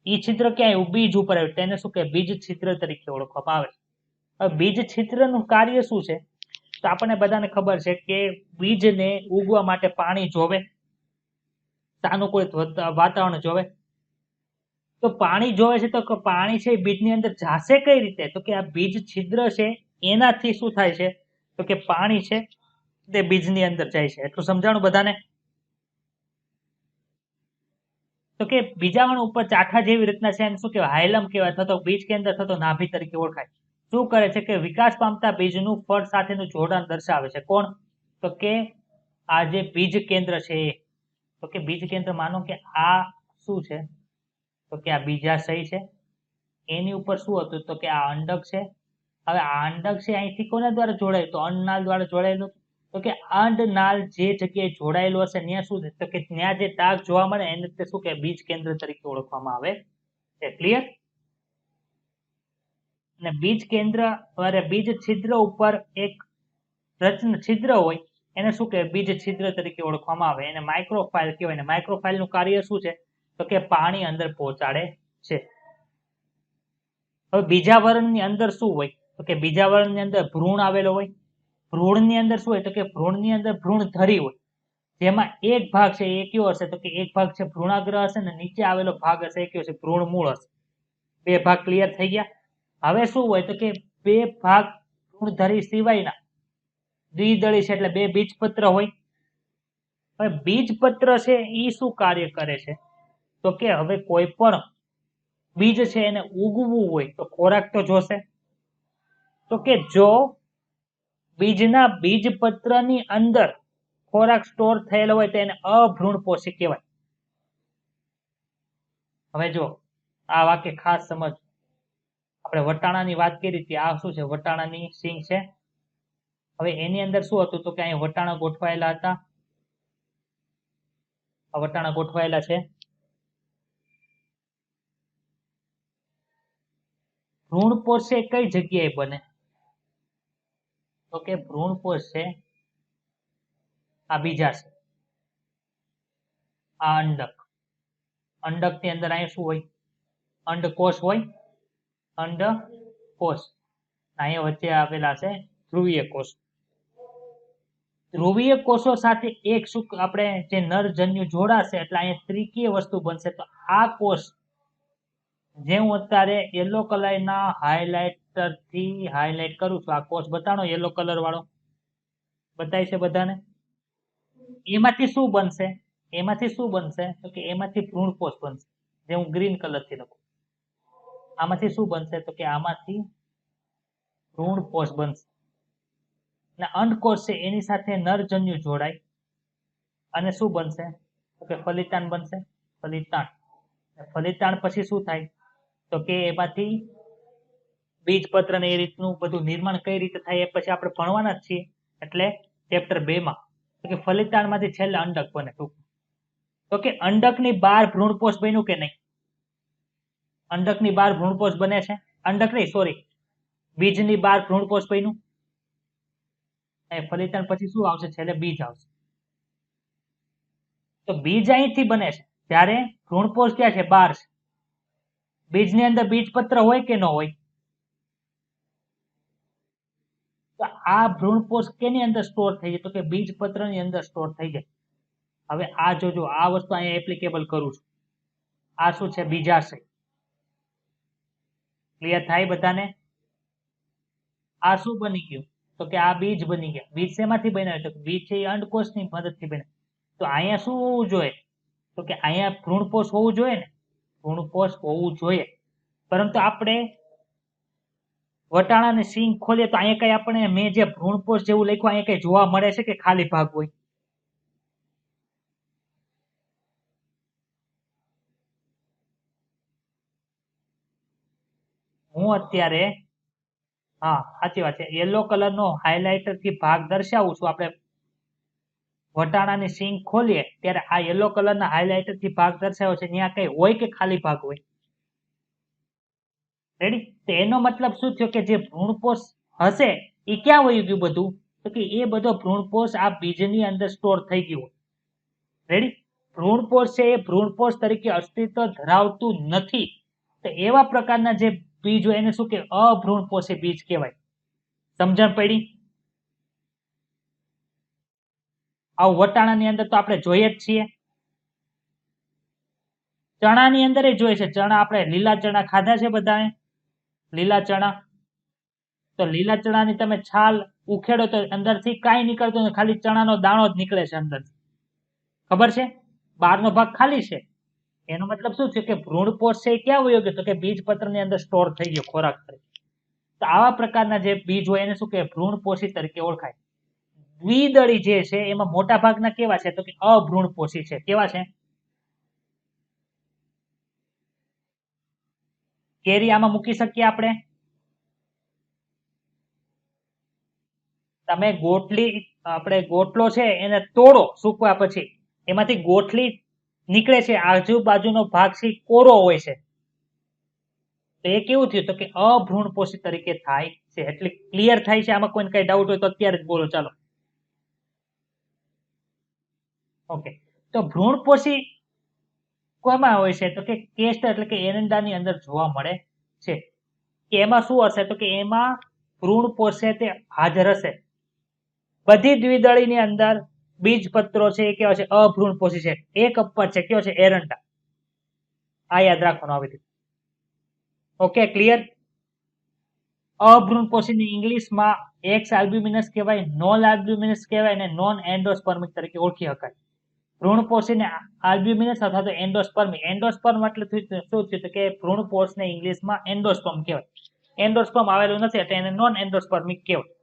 એ છિદ્ર ક્યાં આવ્યું? બીજ ઉપર આવ્યું. તેને શું કહે? બીજ છિદ્ર તરીકે ઓળખવામાં આવે છે. હવે બીજ છિદ્રનું કાર્ય શું છે? તો આપણને બધાને ખબર છે કે બીજને ઉગવા માટે પાણી જોવે, સાનુકૂળ વાતાવરણ જોવે. તો પાણી જોવે છે તો પાણી છે બીજની અંદર જાશે કઈ રીતે? તો કે આ બીજ છિદ્ર છે એનાથી શું થાય છે? તો કે પાણી છે તે બીજની અંદર જાય છે. એટલું સમજાણું બધાને? તો કે બીજાવરણ ઉપર ચાઠા જેવી રીતના છે એને શું કહેવાય? હાયલમ કહેવાય, અથવા તો બીજ કેન્દ્ર અથવા તો નાભી તરીકે ઓળખાય. શું કરે છે કે વિકાસ પામતા બીજનું ફળ સાથેનું જોડાણ દર્શાવે છે. કોણ? તો કે આ જે બીજ કેન્દ્ર છે એ. તો કે બીજ કેન્દ્ર, માનો કે આ શું છે? તો કે આ બીજાશય છે. એની ઉપર શું હતું? તો કે આ અંડક છે. હવે આ અંડક છે અહીંથી કોના દ્વારા જોડાય? તો અંડનાળ દ્વારા જોડાયેલું. તો કે અંડનાળ જે જગ્યાએ જોડાયેલું હશે ત્યાં શું? તો કે ત્યાં જે ડાઘ જોવા મળે એને શું કે બીજ કેન્દ્ર તરીકે ઓળખવામાં આવે છે. ક્લિયર? અને બીજ કેન્દ્ર અને બીજ છિદ્ર ઉપર એક છિદ્ર હોય એને શું કહેવાય? બીજ છિદ્ર તરીકે ઓળખવામાં આવે. એને માઇક્રોફાઇલ કહેવાય. ને માઇક્રોફાઇલનું કાર્ય શું છે? તો કે પાણી અંદર પહોંચાડે છે. હવે બીજાવરણની અંદર શું હોય? તો કે બીજાવરણની અંદર ભ્રૂણ આવેલો હોય. ભ્રૂણની અંદર શું હોય? તો કે ભ્રૂણની અંદર ભ્રૂણ ધરી હોય, જેમાં એક ભાગ છે એ કયો હશે? તો કે એક ભાગ છે ભ્રૂણાગ્ર હશે, ને નીચે આવેલો ભાગ હશે એ કયો હશે? ભ્રૂણ મૂળ હશે. બે ભાગ ક્લિયર થઈ ગયા? હવે શું હોય? તો કે બે ભાગ ભ્રૂણ ધરી સિવાયના દ્વિદળી છે એટલે બે બીજપત્ર હોય. હવે બીજપત્ર છે એ શું કાર્ય કરે છે? તો કે હવે કોઈ પણ બીજ છે એને ઉગવું હોય તો ખોરાક તો જોશે. તો કે જો બીજના બીજપત્રની અંદર ખોરાક સ્ટોર થયેલો હોય તો એને અભ્રૂણપોષી કહેવાય. હવે જો આ વાક્ય ખાસ સમજ. આપણે વટાણાની વાત કરી હતી, આ શું છે? વટાણાની સિંગ છે. હવે એની અંદર શું હતું? તો કે અહીં વટાણા ગોઠવાયેલા હતા. આ વટાણા ગોઠવાયેલા છે. ભ્રૂણપોષ છે કઈ જગ્યાએ બને? તો કે ભ્રૂણપોષ છે આ બીજાશય, આ અંડક. અંડકની અંદર અહીંયા શું હોય? અંડકોષ હોય. અંડકોષ અહીંયા વચ્ચે આવેલા છે ધ્રુવીય કોષ. ધ્રુવીય કોષો સાથે એક શું આપણે જે નરજન્યુ જોડાશે એટલે અહીંયા ત્રિકીય વસ્તુ બનશે. તો આ કોષ જે હું અત્યારે યલો કલરના હાઇલાઇટરથી હાઇલાઇટ કરું છું, આ કોષ બતાડો યલો કલર વાળો બતાય છે બધાને? એમાંથી શું બનશે? એમાંથી શું બનશે? તો કે એમાંથી ભ્રૂણકોષ બનશે, જે હું ગ્રીન કલરથી લખું. આમાંથી શું બનશે? તો કે આમાંથી ભ્રૂણકોષ બનશે. અને અંડકોષ છે એની સાથે નરજન્યુ જોડાય અને શું બનશે? તો કે ફલિતાંડ બનશે. ફલિતાંડ. ફલિતાણ પછી શું થાય તો કે એમાંથી બીજપત્ર ને એ રીતનું બધું નિર્માણ કઈ રીતે થાય એ પછી આપણે ભણવાના જ છીએ. એટલે ચેપ્ટર 2 માં તો કે ફલિતાણમાંથી છેલ્લે અંડક બને. તો કે અંડકની બહાર ભ્રૂણપોષ બન્યું કે નહીં? અંડકની બહાર ભ્રૂણપોષ બને છે? અંડક નહીં, સોરી, બીજની બહાર ભ્રૂણપોષ બન્યું. એ ફલિતાણ પછી શું આવશે? છેલ્લે બીજ આવશે. તો બીજ અહીંથી બને છે ત્યારે ભ્રૂણપોષ ક્યાં છે? બહાર છે. બીજની અંદર બીજપત્ર હોય કે ન હોય? તો આ ભ્રૂણપોષ કેની અંદર સ્ટોર થઈ જાય? તો કે બીજપત્રની અંદર સ્ટોર થઈ જાય. હવે આ જોજો, આ વસ્તુ અહીંયા એપ્લિકેબલ કરું છું. આ શું છે? બીજાશય. ક્લિયર થાય બધાને? આ શું બની ગયું? તો કે આ બીજ બની ગયા. બીજ શેમાંથી બન્યા? તો બીજ છે એ અંડકોષની મદદથી બન્યા. તો અહીંયા શું હોવું જોઈએ? તો કે અહીંયા ભ્રૂણપોષ હોવું જોઈએ ને? ભ્રૂણપોષ હોવું જોઈએ. પરંતુ આપણે વટાણાની સીંગ ખોલીએ તો અહીંયા કઈ આપણે મેં જે ભ્રૂણપોષ જેવું લખ્યું અહીંયા કઈ જોવા મળે છે કે ખાલી ભાગ હોય? હું અત્યારે, હા સાચી વાત છે, યલો કલરનો હાઇલાઇટર થી ભાગ દર્શાવું છું. આપણે વટાણાની સીંગ ખોલીએ ત્યારે આ યલો કલરના હાઇલાઇટર થી ભાગ દર્શાવ્યો છે. ત્યાં કઈ હોય કે ખાલી ભાગ હોય? રેડી? તો એનો મતલબ શું થયો કે જે ભ્રૂણપોષ હશે એ ક્યાં વયું ગયું બધું? તો કે એ બધો ભ્રૂણપોષ આ બીજની અંદર સ્ટોર થઈ ગયું. રેડી? ભ્રૂણપોષ છે એ ભ્રૂણપોષ તરીકે અસ્તિત્વ ધરાવતું નથી. તો એવા પ્રકારના જે બીજ હોય એને શું કહેવાય? અભ્રૂણપોષી બીજ કહેવાય. સમજણ પડી? આવું વટાણાની અંદર તો આપણે જોઈએ જ છીએ. ચણાની અંદર જોઈએ છે. ચણા આપણે લીલા ચણા ખાધા છે બધાએ? લીલા ચણા, તો લીલા ચણાની તમે છાલ ઉખેડો તો અંદરથી કાંઈ નીકળતું નથી, ખાલી ચણાનો દાણો જ નીકળે છે અંદર. ખબર છે? બહારનો ભાગ ખાલી છે. એનો મતલબ શું છે કે ભ્રૂણપોષ છે એ ક્યાં વયો ગયો? તો કે બીજપત્રની અંદર સ્ટોર થઈ ગયો ખોરાક તરીકે. તો આવા પ્રકારના જે બીજ હોય એને શું કહેવાય? ભ્રૂણપોષી તરીકે ઓળખાય. દ્વિદળી જે છે એમાં મોટા ભાગના કેવા છે? તો કે અભ્રૂણપોષી છે. કેવા છે? કેરી આમાં મૂકી શકીએ આપણે? તમે ગોટલી, આપણે ગોટલો છે એને તોડો સૂકવા પછી, એમાંથી ગોઠલી નીકળે છે, આજુબાજુનો ભાગ છે કોરો હોય છે. તો એ કેવું થયું? તો કે અભ્રૂણપોષી તરીકે થાય છે. એટલે ક્લિયર થાય છે? આમાં કોઈને કઈ ડાઉટ હોય તો અત્યારે જ બોલો, ચાલો. ઓકે, તો ભ્રૂણપોષી કોમાં હોય છે? તો કે કેસ્ટ એટલે કે એરંડાની અંદર જોવા મળે છે. એમાં શું હશે? તો કે એમાં ભ્રૂણપોષ છે તે હાજર હશે. બધી દ્વિદળીની અંદર બીજપત્રો છે એ કેવા છે? અભ્રૂણપોષી છે. એક અપવાદ છે, કયો છે? એરંડા. આ યાદ રાખવાનું આવી રીતે. Okay, clear? અભ્રૂણપોષીને ઇંગ્લિશમાં એક્સ આલ્બ્યુમિનસ કહેવાય, નોન આલ્બ્યુમિનસ કહેવાય અને નોન એન્ડોસ્પર્મિક તરીકે ઓળખી શકાય. ભ્રૂણપોષીને આલ્બ્યુમિનસ અથવા તો એન્ડોસ્પર્મી. એન્ડોસ્પર્મ એટલે શું થયું? તો કે ભ્રૂણપોષને ઇંગ્લિશમાં એન્ડોસ્પર્મ કહેવાય. એન્ડોસ્પર્મ આવેલું નથી એટલે એને નોન એન્ડોસ્પર્મિક કહેવાય.